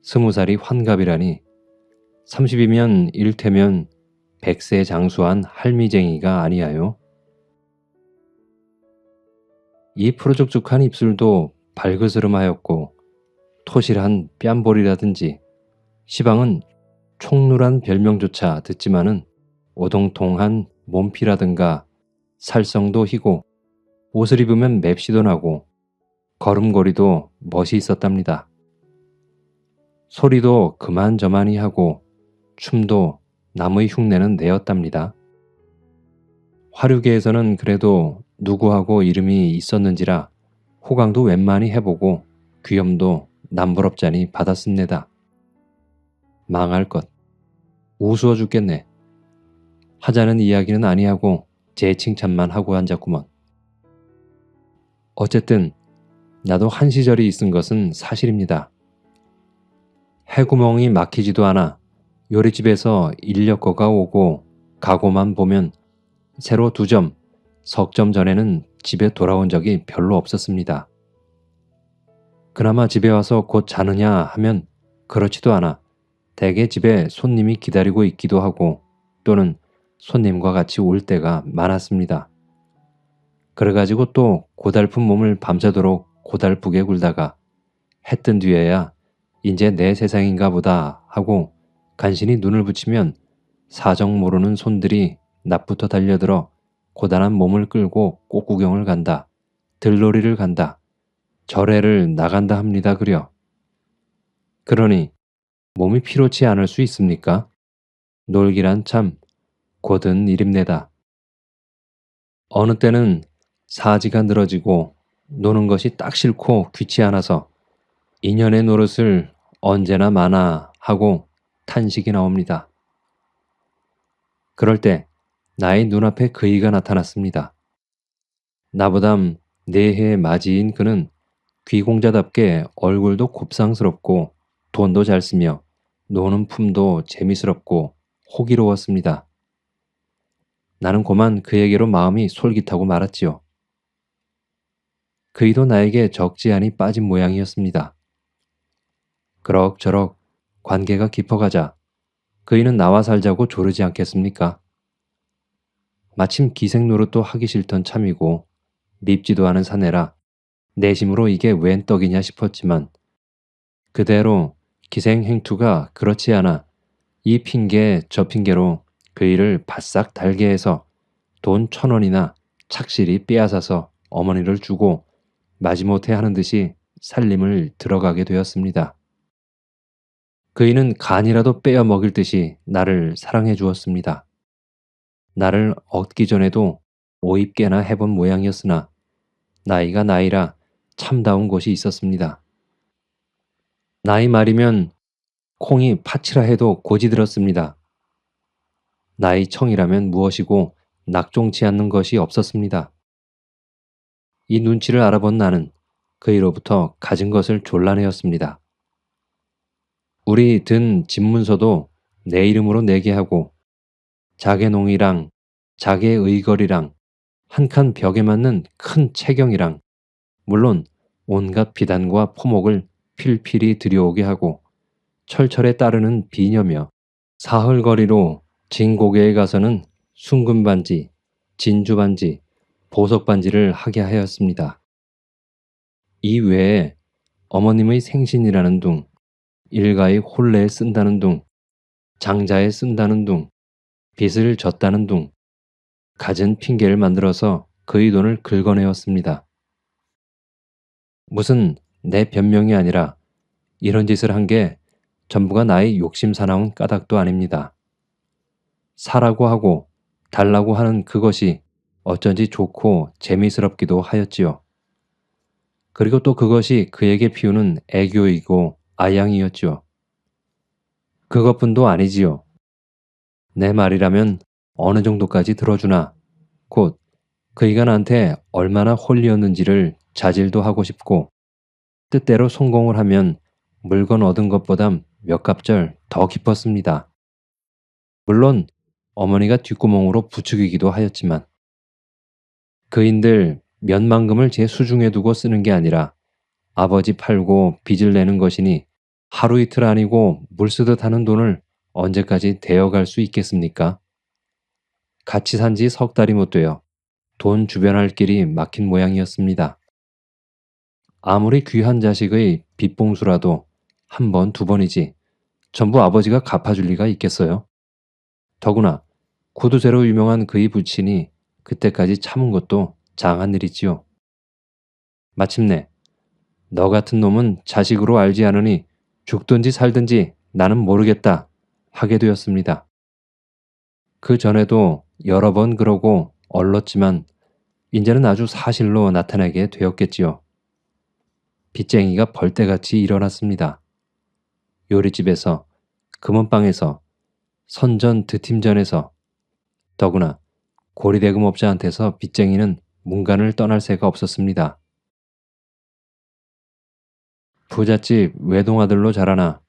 20살이 환갑이라니 30이면 일테면 100세 장수한 할미쟁이가 아니야요. 이 푸르죽죽한 입술도 발그스름하였고 토실한 뺨볼이라든지 시방은 총누란 별명조차 듣지만은 오동통한 몸피라든가 살성도 희고 옷을 입으면 맵시도 나고 걸음걸이도 멋이 있었답니다. 소리도 그만저만이 하고 춤도 남의 흉내는 내었답니다. 화류계에서는 그래도 누구하고 이름이 있었는지라 호강도 웬만히 해보고 귀염도 남부럽잖이 받았습니다. 망할 것. 우스워 죽겠네. 하자는 이야기는 아니하고 제 칭찬만 하고 앉았구먼. 어쨌든 나도 한 시절이 있은 것은 사실입니다. 해구멍이 막히지도 않아 요리집에서 인력거가 오고 가고만 보면 새로 2점, 석점 전에는 집에 돌아온 적이 별로 없었습니다. 그나마 집에 와서 곧 자느냐 하면 그렇지도 않아 대개 집에 손님이 기다리고 있기도 하고 또는 손님과 같이 올 때가 많았습니다. 그래가지고 또 고달픈 몸을 밤새도록 고달프게 굴다가 해 뜬 뒤에야 이제 내 세상인가 보다 하고 간신히 눈을 붙이면 사정 모르는 손들이 낮부터 달려들어 고단한 몸을 끌고 꽃구경을 간다. 들놀이를 간다. 절에를 나간다 합니다 그려. 그러니 몸이 피로치 않을 수 있습니까? 놀기란 참 곧은 일입니다. 어느 때는 사지가 늘어지고 노는 것이 딱 싫고 귀치 않아서 인연의 노릇을 언제나 마나 하고 탄식이 나옵니다. 그럴 때 나의 눈앞에 그이가 나타났습니다. 나보담 4해 맞이인 그는 귀공자답게 얼굴도 곱상스럽고 돈도 잘 쓰며 노는 품도 재미스럽고 호기로웠습니다. 나는 고만 그에게로 마음이 솔깃하고 말았지요. 그이도 나에게 적지 않이 빠진 모양이었습니다. 그럭저럭 관계가 깊어가자 그이는 나와 살자고 조르지 않겠습니까? 마침 기생 노릇도 하기 싫던 참이고 밉지도 않은 사내라 내심으로 이게 웬 떡이냐 싶었지만 그대로 기생 행투가 그렇지 않아 이 핑계 저 핑계로 그이를 바싹 달게 해서 돈 1,000원이나 착실히 빼앗아서 어머니를 주고 마지못해 하는 듯이 살림을 들어가게 되었습니다. 그이는 간이라도 빼어 먹일 듯이 나를 사랑해 주었습니다. 나를 얻기 전에도 오입게나 해본 모양이었으나 나이가 나이라 참다운 곳이 있었습니다. 나이 말이면 콩이 팥이라 해도 고지 들었습니다. 나이 청이라면 무엇이고 낙종치 않는 것이 없었습니다. 이 눈치를 알아본 나는 그이로부터 가진 것을 졸라내었습니다. 우리 든 집문서도 내 이름으로 내게 하고 자개농이랑 자개의걸이랑 한 칸 벽에 맞는 큰 체경이랑 물론 온갖 비단과 포목을 필필이 들여오게 하고 철철에 따르는 비녀며 사흘거리로 진고개에 가서는 숭금반지, 진주반지, 보석반지를 하게 하였습니다. 이 외에 어머님의 생신이라는 둥, 일가의 혼례에 쓴다는 둥, 장자에 쓴다는 둥, 빚을 졌다는 둥, 갖은 핑계를 만들어서 그의 돈을 긁어내었습니다. 무슨 내 변명이 아니라 이런 짓을 한 게 전부가 나의 욕심 사나운 까닭도 아닙니다. 사라고 하고 달라고 하는 그것이 어쩐지 좋고 재미스럽기도 하였지요. 그리고 또 그것이 그에게 피우는 애교이고 아양이었지요. 그것뿐도 아니지요. 내 말이라면 어느 정도까지 들어주나 곧 그이가 나한테 얼마나 홀리었는지를 자질도 하고 싶고 뜻대로 성공을 하면 물건 얻은 것보단 몇 갑절 더 기뻤습니다. 물론 어머니가 뒷구멍으로 부추기기도 하였지만 그인들 몇만금을 제 수중에 두고 쓰는 게 아니라 아버지 팔고 빚을 내는 것이니 하루 이틀 아니고 물 쓰듯 하는 돈을 언제까지 대어갈 수 있겠습니까? 같이 산 지 3달이 못 되어 돈 주변할 길이 막힌 모양이었습니다. 아무리 귀한 자식의 빚봉수라도 한 번, 두 번이지 전부 아버지가 갚아줄 리가 있겠어요? 더구나 구두쇠로 유명한 그의 부친이 그때까지 참은 것도 장한 일이지요. 마침내 너 같은 놈은 자식으로 알지 않으니 죽든지 살든지 나는 모르겠다 하게 되었습니다. 그 전에도 여러 번 그러고 얼렀지만 이제는 아주 사실로 나타나게 되었겠지요. 빚쟁이가 벌떼같이 일어났습니다. 요리집에서, 금은방에서, 선전 드팀전에서, 더구나 고리대금업자한테서 빚쟁이는 문간을 떠날 새가 없었습니다. 부잣집 외동아들로 자라나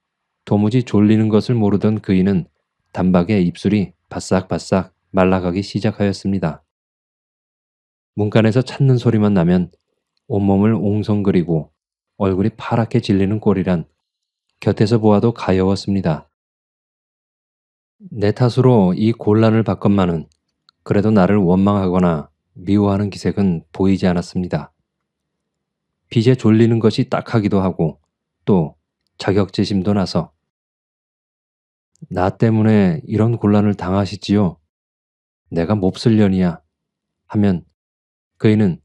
도무지 졸리는 것을 모르던 그이는 단박에 입술이 바싹바싹 말라가기 시작하였습니다. 문간에서 찾는 소리만 나면 온몸을 옹성거리고 얼굴이 파랗게 질리는 꼴이란 곁에서 보아도 가여웠습니다. 내 탓으로 이 곤란을 받건만은 그래도 나를 원망하거나 미워하는 기색은 보이지 않았습니다. 빚에 졸리는 것이 딱하기도 하고 또 자격지심도 나서 나 때문에 이런 곤란을 당하시지요. 내가 몹쓸 년이야. 하면 그이는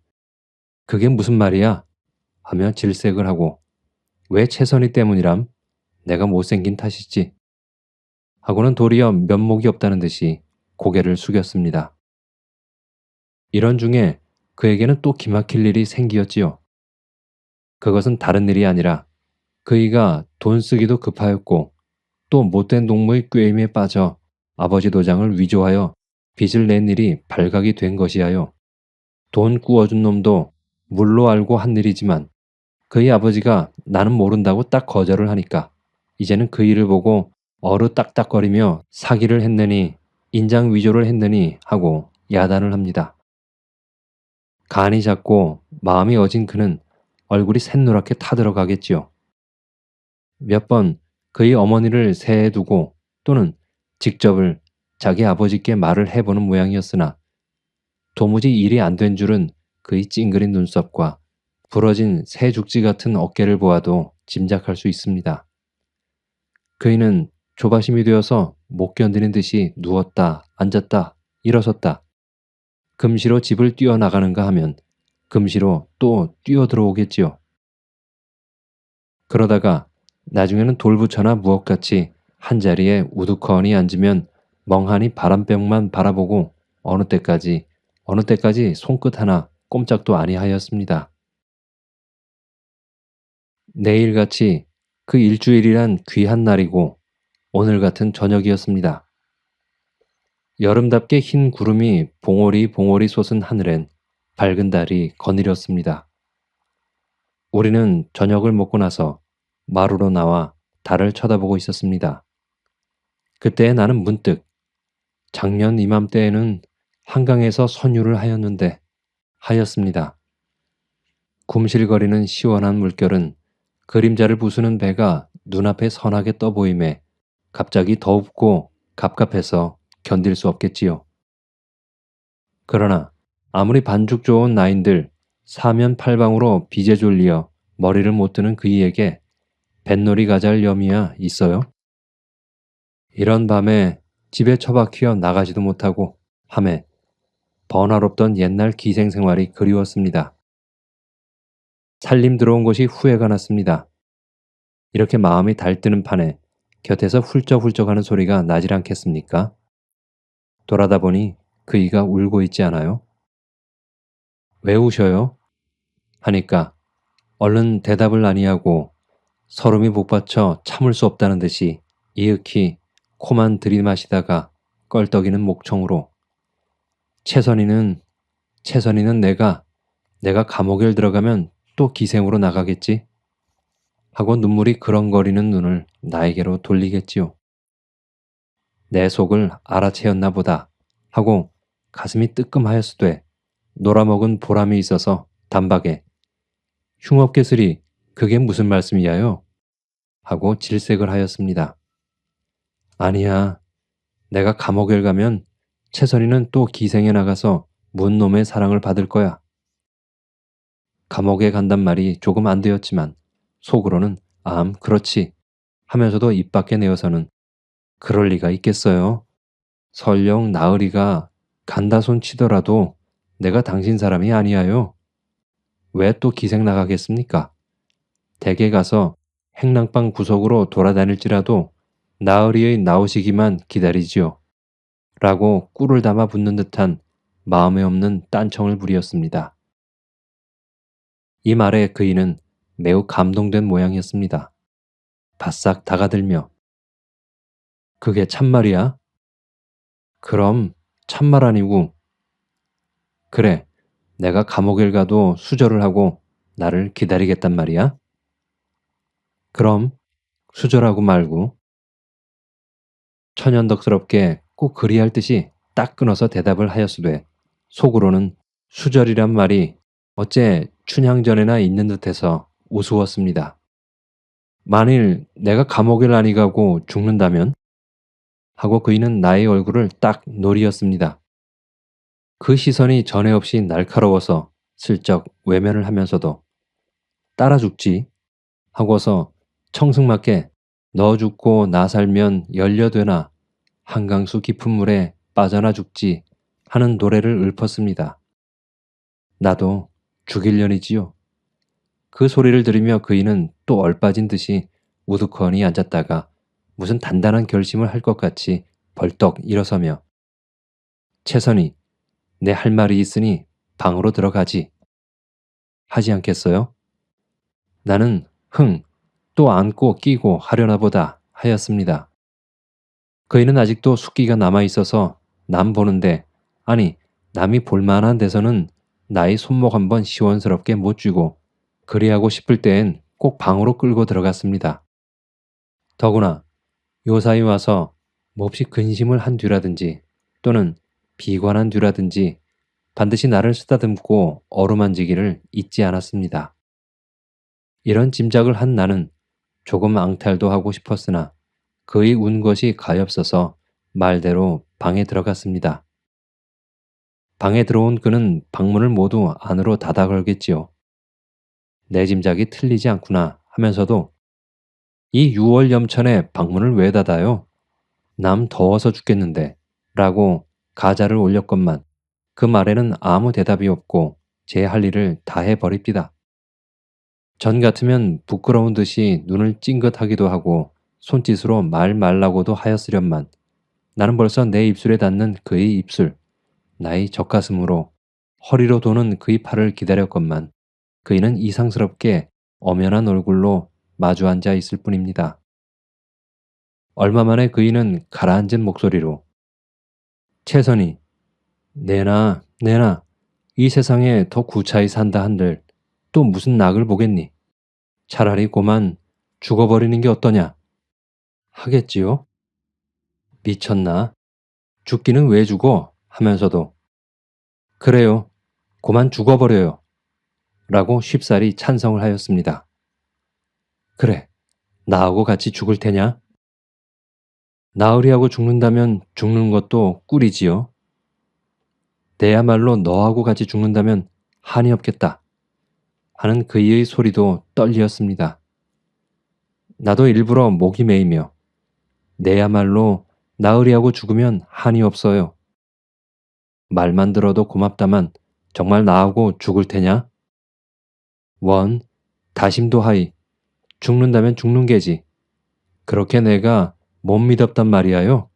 그게 무슨 말이야? 하며 질색을 하고 왜 채선이 때문이람? 내가 못생긴 탓이지. 하고는 도리어 면목이 없다는 듯이 고개를 숙였습니다. 이런 중에 그에게는 또 기막힐 일이 생기었지요. 그것은 다른 일이 아니라 그이가 돈 쓰기도 급하였고 또 못된 동무의 꾀임에 빠져 아버지 도장을 위조하여 빚을 낸 일이 발각이 된 것이하여 돈 꾸어준 놈도 물로 알고 한 일이지만 그의 아버지가 나는 모른다고 딱 거절을 하니까 이제는 그이를 보고 어르딱딱거리며 사기를 했느니 인장 위조를 했느니 하고 야단을 합니다. 간이 작고 마음이 어진 그는 얼굴이 샛노랗게 타들어가겠지요. 몇 번 그의 어머니를 세에 두고 또는 직접을 자기 아버지께 말을 해보는 모양이었으나 도무지 일이 안 된 줄은 그의 찡그린 눈썹과 부러진 새 죽지 같은 어깨를 보아도 짐작할 수 있습니다. 그이는 조바심이 되어서 못 견디는 듯이 누웠다 앉았다 일어섰다 금시로 집을 뛰어나가는가 하면 금시로 또 뛰어들어오겠지요. 그러다가 나중에는 돌부처나 무엇같이 한자리에 우두커니 앉으면 멍하니 바람병만 바라보고 어느 때까지 손끝 하나 꼼짝도 아니하였습니다. 내일같이 그 일주일이란 귀한 날이고 오늘 같은 저녁이었습니다. 여름답게 흰 구름이 봉오리 솟은 하늘엔 밝은 달이 거느렸습니다. 우리는 저녁을 먹고 나서 마루로 나와 달을 쳐다보고 있었습니다. 그때 나는 문득 작년 이맘때에는 한강에서 선유를 하였습니다. 굼실거리는 시원한 물결은 그림자를 부수는 배가 눈앞에 선하게 떠보임에 갑자기 더웁고 갑갑해서 견딜 수 없겠지요. 그러나 아무리 반죽 좋은 나인들 사면팔방으로 비제 졸리어 머리를 못 드는 그이에게 뱃놀이 가잘 염이야 있어요? 이런 밤에 집에 처박혀 나가지도 못하고 함에 번화롭던 옛날 기생생활이 그리웠습니다. 살림 들어온 것이 후회가 났습니다. 이렇게 마음이 달뜨는 판에 곁에서 훌쩍훌쩍하는 소리가 나질 않겠습니까? 돌아다 보니 그이가 울고 있지 않아요? 왜 우셔요? 하니까 얼른 대답을 아니하고 설움이 복받쳐 참을 수 없다는 듯이 이윽히 코만 들이마시다가 껄떡이는 목청으로 채선이는 내가 감옥에 들어가면 또 기생으로 나가겠지? 하고 눈물이 그렁거리는 눈을 나에게로 돌리겠지요. 내 속을 알아채었나 보다 하고 가슴이 뜨끔하였으되 놀아먹은 보람이 있어서 단박에 흉업개슬이 그게 무슨 말씀이야요? 하고 질색을 하였습니다. 아니야. 내가 감옥에 가면 채선이는 또 기생에 나가서 문놈의 사랑을 받을 거야. 감옥에 간단 말이 조금 안 되었지만 속으로는 그렇지 하면서도 입 밖에 내어서는 그럴 리가 있겠어요. 설령 나으리가 간다 손 치더라도 내가 당신 사람이 아니야요. 왜 또 기생 나가겠습니까? 댁에 가서 행랑방 구석으로 돌아다닐지라도 나으리의 나오시기만 기다리지요. 라고 꿀을 담아 붓는 듯한 마음에 없는 딴청을 부리었습니다. 이 말에 그이는 매우 감동된 모양이었습니다. 바싹 다가들며 그게 참말이야? 그럼 참말 아니고 그래 내가 감옥에 가도 수절을 하고 나를 기다리겠단 말이야? 그럼 수절하고 말고 천연덕스럽게 꼭 그리할 듯이 딱 끊어서 대답을 하였으되 속으로는 수절이란 말이 어째 춘향전에나 있는 듯해서 우스웠습니다. 만일 내가 감옥에 아니 가고 죽는다면? 하고 그이는 나의 얼굴을 딱 노리었습니다. 그 시선이 전에 없이 날카로워서 슬쩍 외면을 하면서도 따라 죽지 하고서 청승맞게 너 죽고 나 살면 열려되나 한강수 깊은 물에 빠져나 죽지 하는 노래를 읊었습니다. 나도 죽일년이지요. 그 소리를 들으며 그이는 또 얼빠진 듯이 우두커니 앉았다가 무슨 단단한 결심을 할 것 같이 벌떡 일어서며 채선이 내 할 말이 있으니 방으로 들어가지. 하지 않겠어요? 나는 또 안고 끼고 하려나 보다 하였습니다. 그이는 아직도 숫기가 남아있어서 남 보는데 아니 남이 볼만한 데서는 나의 손목 한번 시원스럽게 못 쥐고 그리하고 싶을 때엔 꼭 방으로 끌고 들어갔습니다. 더구나 요사이 와서 몹시 근심을 한 뒤라든지 또는 비관한 뒤라든지 반드시 나를 쓰다듬고 어루만지기를 잊지 않았습니다. 이런 짐작을 한 나는 조금 앙탈도 하고 싶었으나 그의 운 것이 가엾어서 말대로 방에 들어갔습니다. 방에 들어온 그는 방문을 모두 안으로 닫아 걸겠지요. 내 짐작이 틀리지 않구나 하면서도 이 6월 염천에 방문을 왜 닫아요? 남 더워서 죽겠는데 라고 가자를 올렸건만 그 말에는 아무 대답이 없고 제 할 일을 다 해버립디다. 전 같으면 부끄러운 듯이 눈을 찡긋하기도 하고 손짓으로 말 말라고도 하였으련만 나는 벌써 내 입술에 닿는 그의 입술, 나의 젖가슴으로 허리로 도는 그의 팔을 기다렸건만 그이는 이상스럽게 엄연한 얼굴로 마주 앉아 있을 뿐입니다. 얼마 만에 그이는 가라앉은 목소리로 채선이 내나 이 세상에 더 구차히 산다 한들 또 무슨 낙을 보겠니? 차라리 고만 죽어버리는 게 어떠냐? 하겠지요? 미쳤나? 죽기는 왜 죽어? 하면서도 그래요. 고만 죽어버려요. 라고 쉽사리 찬성을 하였습니다. 그래, 나하고 같이 죽을 테냐? 나으리하고 죽는다면 죽는 것도 꿀이지요. 내야말로 너하고 같이 죽는다면 한이 없겠다. 하는 그이의 소리도 떨리었습니다. 나도 일부러 목이 메이며 내야말로 나으리하고 죽으면 한이 없어요. 말만 들어도 고맙다만 정말 나하고 죽을 테냐? 원, 다심도 하이. 죽는다면 죽는 게지. 그렇게 내가 못 믿었단 말이야요.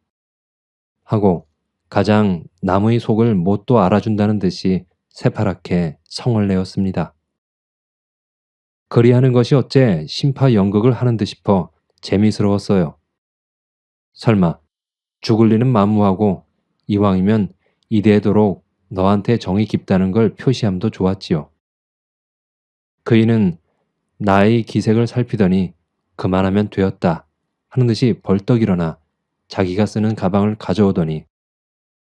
하고 가장 남의 속을 못도 알아준다는 듯이 새파랗게 성을 내었습니다. 그리하는 것이 어째 심파 연극을 하는 듯 싶어 재미스러웠어요. 설마 죽을 일은 만무하고 이왕이면 이대도록 너한테 정이 깊다는 걸 표시함도 좋았지요. 그이는 나의 기색을 살피더니 그만하면 되었다 하는 듯이 벌떡 일어나 자기가 쓰는 가방을 가져오더니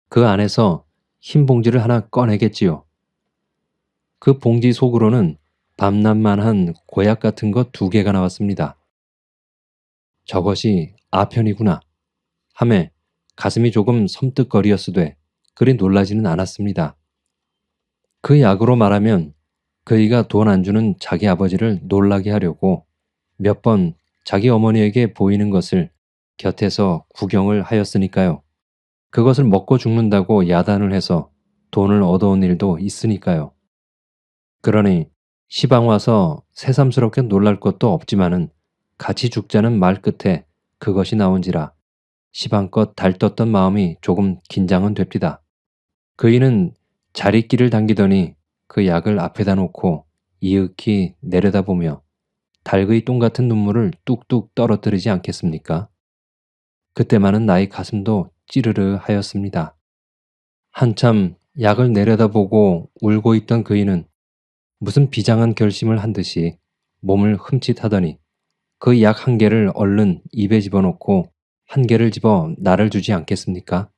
그 안에서 흰 봉지를 하나 꺼내겠지요. 그 봉지 속으로는 밤낮만한 고약 같은 것 2개가 나왔습니다. 저것이 아편이구나 하매 가슴이 조금 섬뜩거리었으되 그리 놀라지는 않았습니다. 그 약으로 말하면 그이가 돈 안 주는 자기 아버지를 놀라게 하려고 몇 번 자기 어머니에게 보이는 것을 곁에서 구경을 하였으니까요. 그것을 먹고 죽는다고 야단을 해서 돈을 얻어온 일도 있으니까요. 그러니 시방 와서 새삼스럽게 놀랄 것도 없지만은 같이 죽자는 말 끝에 그것이 나온지라 시방껏 달떴던 마음이 조금 긴장은 됩디다. 그이는 자리끼를 당기더니 그 약을 앞에다 놓고 이윽히 내려다보며 닭의 똥 같은 눈물을 뚝뚝 떨어뜨리지 않겠습니까? 그때만은 나의 가슴도 찌르르 하였습니다. 한참 약을 내려다보고 울고 있던 그이는 무슨 비장한 결심을 한 듯이 몸을 흠칫하더니 그 약 1개를 얼른 입에 집어넣고 1개를 집어 나를 주지 않겠습니까?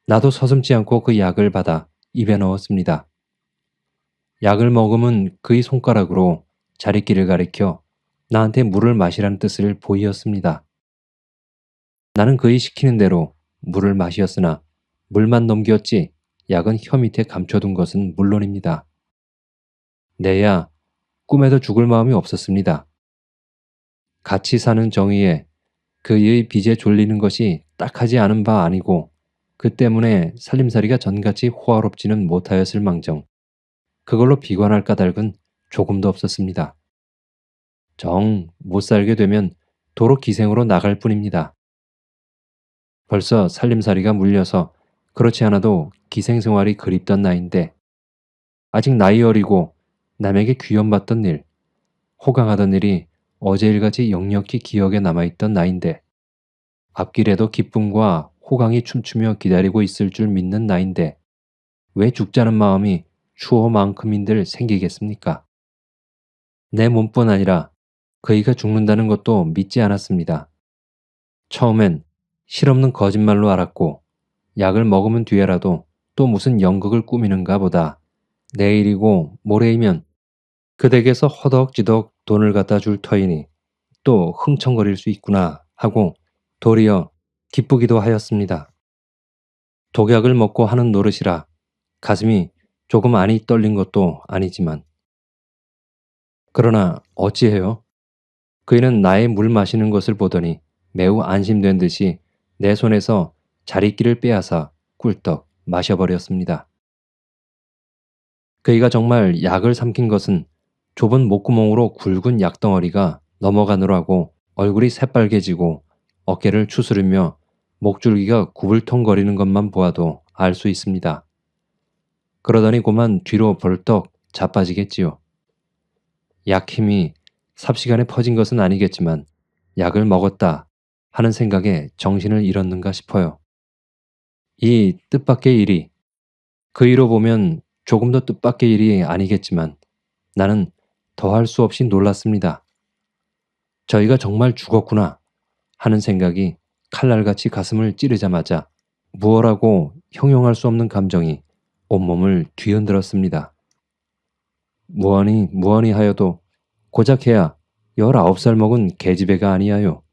나도 서슴지 않고 그 약을 받아 입에 넣었습니다. 약을 머금은 그의 손가락으로 자리끼를 가리켜 나한테 물을 마시라는 뜻을 보이었습니다. 나는 그의 시키는 대로 물을 마시었으나 물만 넘겼지 약은 혀 밑에 감춰둔 것은 물론입니다. 내야 꿈에도 죽을 마음이 없었습니다. 같이 사는 정의에 그의 빚에 졸리는 것이 딱하지 않은 바 아니고 그 때문에 살림살이가 전같이 호화롭지는 못하였을 망정 그걸로 비관할 까닭은 조금도 없었습니다. 정 못 살게 되면 도로 기생으로 나갈 뿐입니다. 벌써 살림살이가 물려서 그렇지 않아도 기생생활이 그립던 나이인데 아직 나이 어리고 남에게 귀염받던 일, 호강하던 일이 어제 일같이 역력히 기억에 남아있던 나인데 앞길에도 기쁨과 호강이 춤추며 기다리고 있을 줄 믿는 나인데 왜 죽자는 마음이 추호만큼인들 생기겠습니까? 내 몸뿐 아니라 그이가 죽는다는 것도 믿지 않았습니다. 처음엔 실없는 거짓말로 알았고 약을 먹으면 뒤에라도 또 무슨 연극을 꾸미는가 보다. 내일이고 모레이면 그 댁에서 허덕지덕 돈을 갖다 줄 터이니 또 흥청거릴 수 있구나 하고 도리어 기쁘기도 하였습니다. 독약을 먹고 하는 노릇이라 가슴이 조금 안이 떨린 것도 아니지만 그러나 어찌해요? 그이는 나의 물 마시는 것을 보더니 매우 안심된 듯이 내 손에서 자리끼를 빼앗아 꿀떡 마셔버렸습니다. 그이가 정말 약을 삼킨 것은 좁은 목구멍으로 굵은 약덩어리가 넘어가느라고 얼굴이 새빨개지고 어깨를 추스르며 목줄기가 구불통거리는 것만 보아도 알 수 있습니다. 그러더니 고만 뒤로 벌떡 자빠지겠지요. 약힘이 삽시간에 퍼진 것은 아니겠지만 약을 먹었다 하는 생각에 정신을 잃었는가 싶어요. 이 뜻밖의 일이 그이로 보면 조금 더 뜻밖의 일이 아니겠지만 나는 더할 수 없이 놀랐습니다. 저희가 정말 죽었구나 하는 생각이 칼날같이 가슴을 찌르자마자 무얼하고 형용할 수 없는 감정이 온몸을 뒤흔들었습니다. 무언이 하여도 고작 해야 19살 먹은 계집애가 아니하요.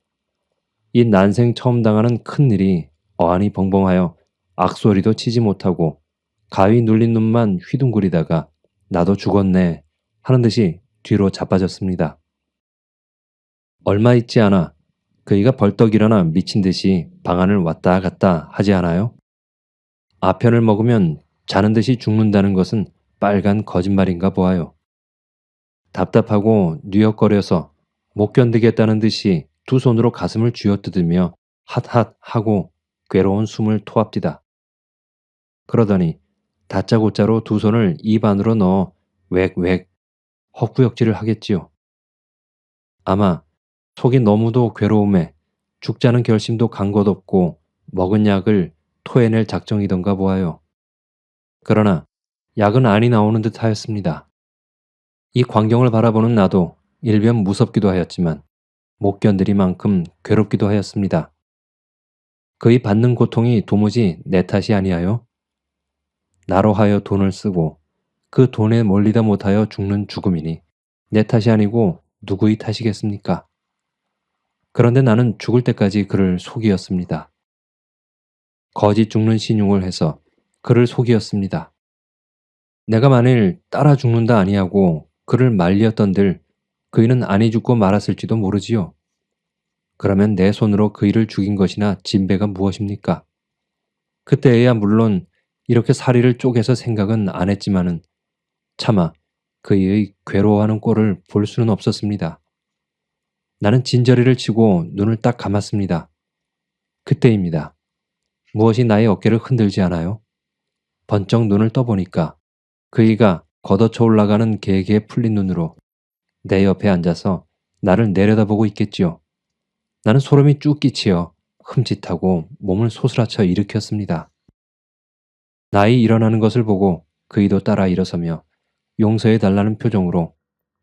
이 난생 처음 당하는 큰일이 어안이 벙벙하여 악소리도 치지 못하고 가위 눌린 눈만 휘둥그리다가 나도 죽었네 하는 듯이 뒤로 자빠졌습니다. 얼마 있지 않아 그이가 벌떡 일어나 미친 듯이 방 안을 왔다 갔다 하지 않아요? 아편을 먹으면 자는 듯이 죽는다는 것은 빨간 거짓말인가 보아요. 답답하고 뉘역거려서 못 견디겠다는 듯이 두 손으로 가슴을 쥐어뜯으며 핫핫 하고 괴로운 숨을 토합디다. 그러더니 다짜고짜로 두 손을 입 안으로 넣어 웩웩 헛구역질을 하겠지요. 아마 속이 너무도 괴로움에 죽자는 결심도 간 것 없고 먹은 약을 토해낼 작정이던가 보아요. 그러나 약은 안이 나오는 듯 하였습니다. 이 광경을 바라보는 나도 일변 무섭기도 하였지만 못 견디리 만큼 괴롭기도 하였습니다. 그의 받는 고통이 도무지 내 탓이 아니하여 나로 하여 돈을 쓰고 그 돈에 몰리다 못하여 죽는 죽음이니 내 탓이 아니고 누구의 탓이겠습니까? 그런데 나는 죽을 때까지 그를 속이었습니다. 거짓 죽는 신용을 해서 그를 속이었습니다. 내가 만일 따라 죽는다 아니하고 그를 말리었던들 그이는 안이 죽고 말았을지도 모르지요. 그러면 내 손으로 그이를 죽인 것이나 진배가 무엇입니까? 그때에야 물론 이렇게 사리를 쪼개서 생각은 안 했지만은 차마 그이의 괴로워하는 꼴을 볼 수는 없었습니다. 나는 진저리를 치고 눈을 딱 감았습니다. 그때입니다. 무엇이 나의 어깨를 흔들지 않아요? 번쩍 눈을 떠보니까 그이가 걷어쳐 올라가는 개개에 풀린 눈으로 내 옆에 앉아서 나를 내려다보고 있겠지요. 나는 소름이 쭉 끼치어 흠칫하고 몸을 소스라쳐 일으켰습니다. 나이 일어나는 것을 보고 그이도 따라 일어서며 용서해 달라는 표정으로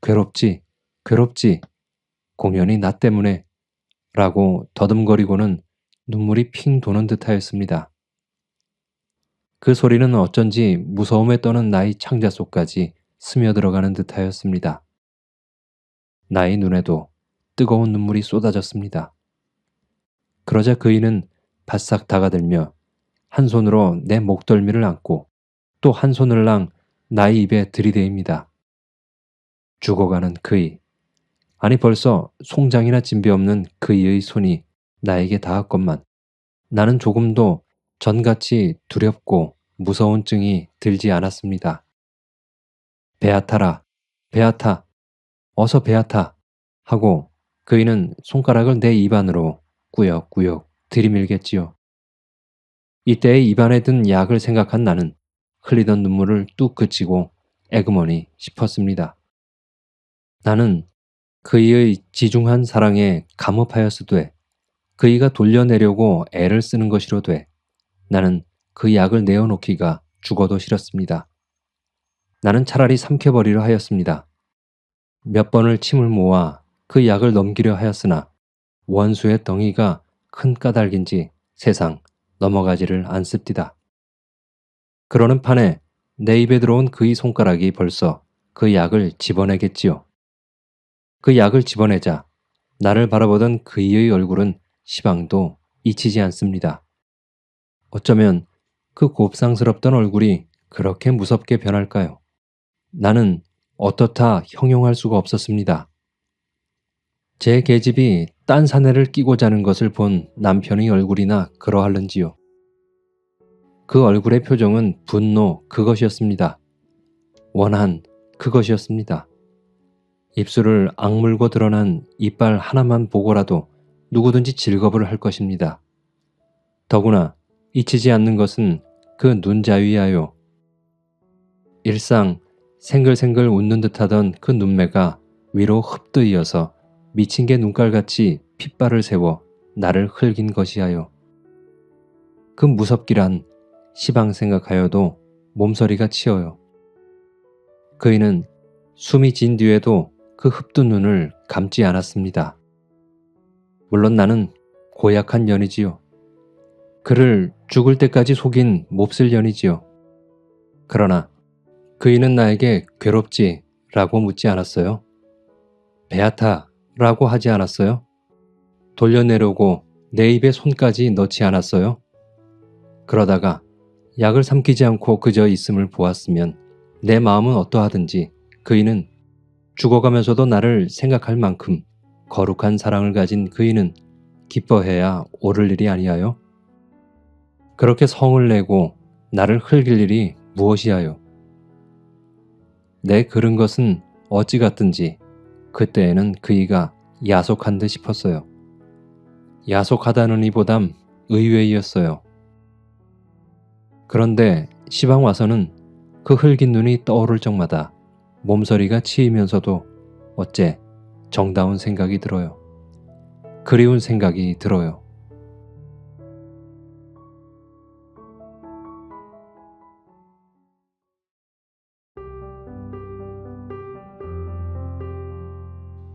괴롭지, 괴롭지, 공연히 나 때문에 라고 더듬거리고는 눈물이 핑 도는 듯하였습니다. 그 소리는 어쩐지 무서움에 떠는 나의 창자 속까지 스며들어가는 듯하였습니다. 나의 눈에도 뜨거운 눈물이 쏟아졌습니다. 그러자 그이는 바싹 다가들며 한 손으로 내 목덜미를 안고 또 한 손을랑 나의 입에 들이대입니다. 죽어가는 그이. 아니 벌써 송장이나 진배 없는 그이의 손이 나에게 닿았건만 나는 조금도 전같이 두렵고 무서운 증이 들지 않았습니다. 베아타라, 베아타, 어서 베아타 하고 그이는 손가락을 내 입안으로 꾸역꾸역 들이밀겠지요. 이때의 입안에 든 약을 생각한 나는 흘리던 눈물을 뚝 그치고 에그머니 싶었습니다. 나는 그이의 지중한 사랑에 감업하였으되 그이가 돌려내려고 애를 쓰는 것이로되 나는 그 약을 내어놓기가 죽어도 싫었습니다. 나는 차라리 삼켜버리려 하였습니다. 몇 번을 침을 모아 그 약을 넘기려 하였으나 원수의 덩이가 큰 까닭인지 세상 넘어가지를 않습디다. 그러는 판에 내 입에 들어온 그의 손가락이 벌써 그 약을 집어내겠지요. 그 약을 집어내자 나를 바라보던 그의 얼굴은 시방도 잊히지 않습니다. 어쩌면 그 곱상스럽던 얼굴이 그렇게 무섭게 변할까요? 나는 어떻다 형용할 수가 없었습니다. 제 계집이 딴 사내를 끼고 자는 것을 본 남편의 얼굴이나 그러할는지요. 그 얼굴의 표정은 분노 그것이었습니다. 원한 그것이었습니다. 입술을 악물고 드러난 이빨 하나만 보고라도 누구든지 질겁을 할 것입니다. 더구나 잊히지 않는 것은 그 눈자위하여 일상 생글생글 웃는 듯하던 그 눈매가 위로 흡뜨이어서 미친 개 눈깔같이 핏발을 세워 나를 흘긴 것이하여 그 무섭기란 시방 생각하여도 몸서리가 치어요. 그이는 숨이 진 뒤에도 그 흡뜬 눈을 감지 않았습니다. 물론 나는 고약한 년이지요. 그를 죽을 때까지 속인 몹쓸 년이지요. 그러나 그이는 나에게 괴롭지 라고 묻지 않았어요. 베아타 라고 하지 않았어요. 돌려내려고 내 입에 손까지 넣지 않았어요. 그러다가 약을 삼키지 않고 그저 있음을 보았으면 내 마음은 어떠하든지 그이는 죽어가면서도 나를 생각할 만큼 거룩한 사랑을 가진 그이는 기뻐해야 옳을 일이 아니하여? 그렇게 성을 내고 나를 흘길 일이 무엇이하여? 내 그른 것은 어찌 같든지 그때에는 그이가 야속한 듯 싶었어요. 야속하다는 이보담 의외이었어요. 그런데 시방 와서는 그 흘긴 눈이 떠오를 적마다 몸서리가 치이면서도 어째 정다운 생각이 들어요. 그리운 생각이 들어요.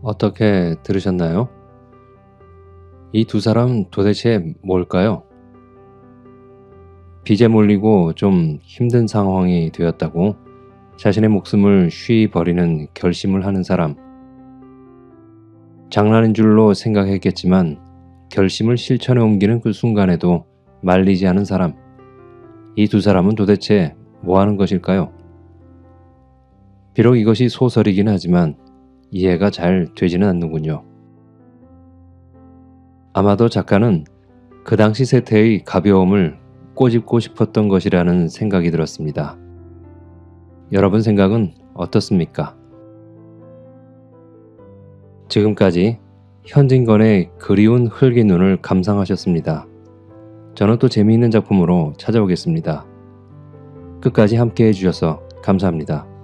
어떻게 들으셨나요? 이 두 사람 도대체 뭘까요? 빚에 몰리고 좀 힘든 상황이 되었다고 자신의 목숨을 쉬이 버리는 결심을 하는 사람. 장난인 줄로 생각했겠지만 결심을 실천에 옮기는 그 순간에도 말리지 않은 사람. 이 두 사람은 도대체 뭐 하는 것일까요? 비록 이것이 소설이긴 하지만 이해가 잘 되지는 않는군요. 아마도 작가는 그 당시 세태의 가벼움을 꼬집고 싶었던 것이라는 생각이 들었습니다. 여러분 생각은 어떻습니까? 지금까지 현진건의 그리운 흘긴 눈을 감상하셨습니다. 저는 또 재미있는 작품으로 찾아오겠습니다. 끝까지 함께 해주셔서 감사합니다.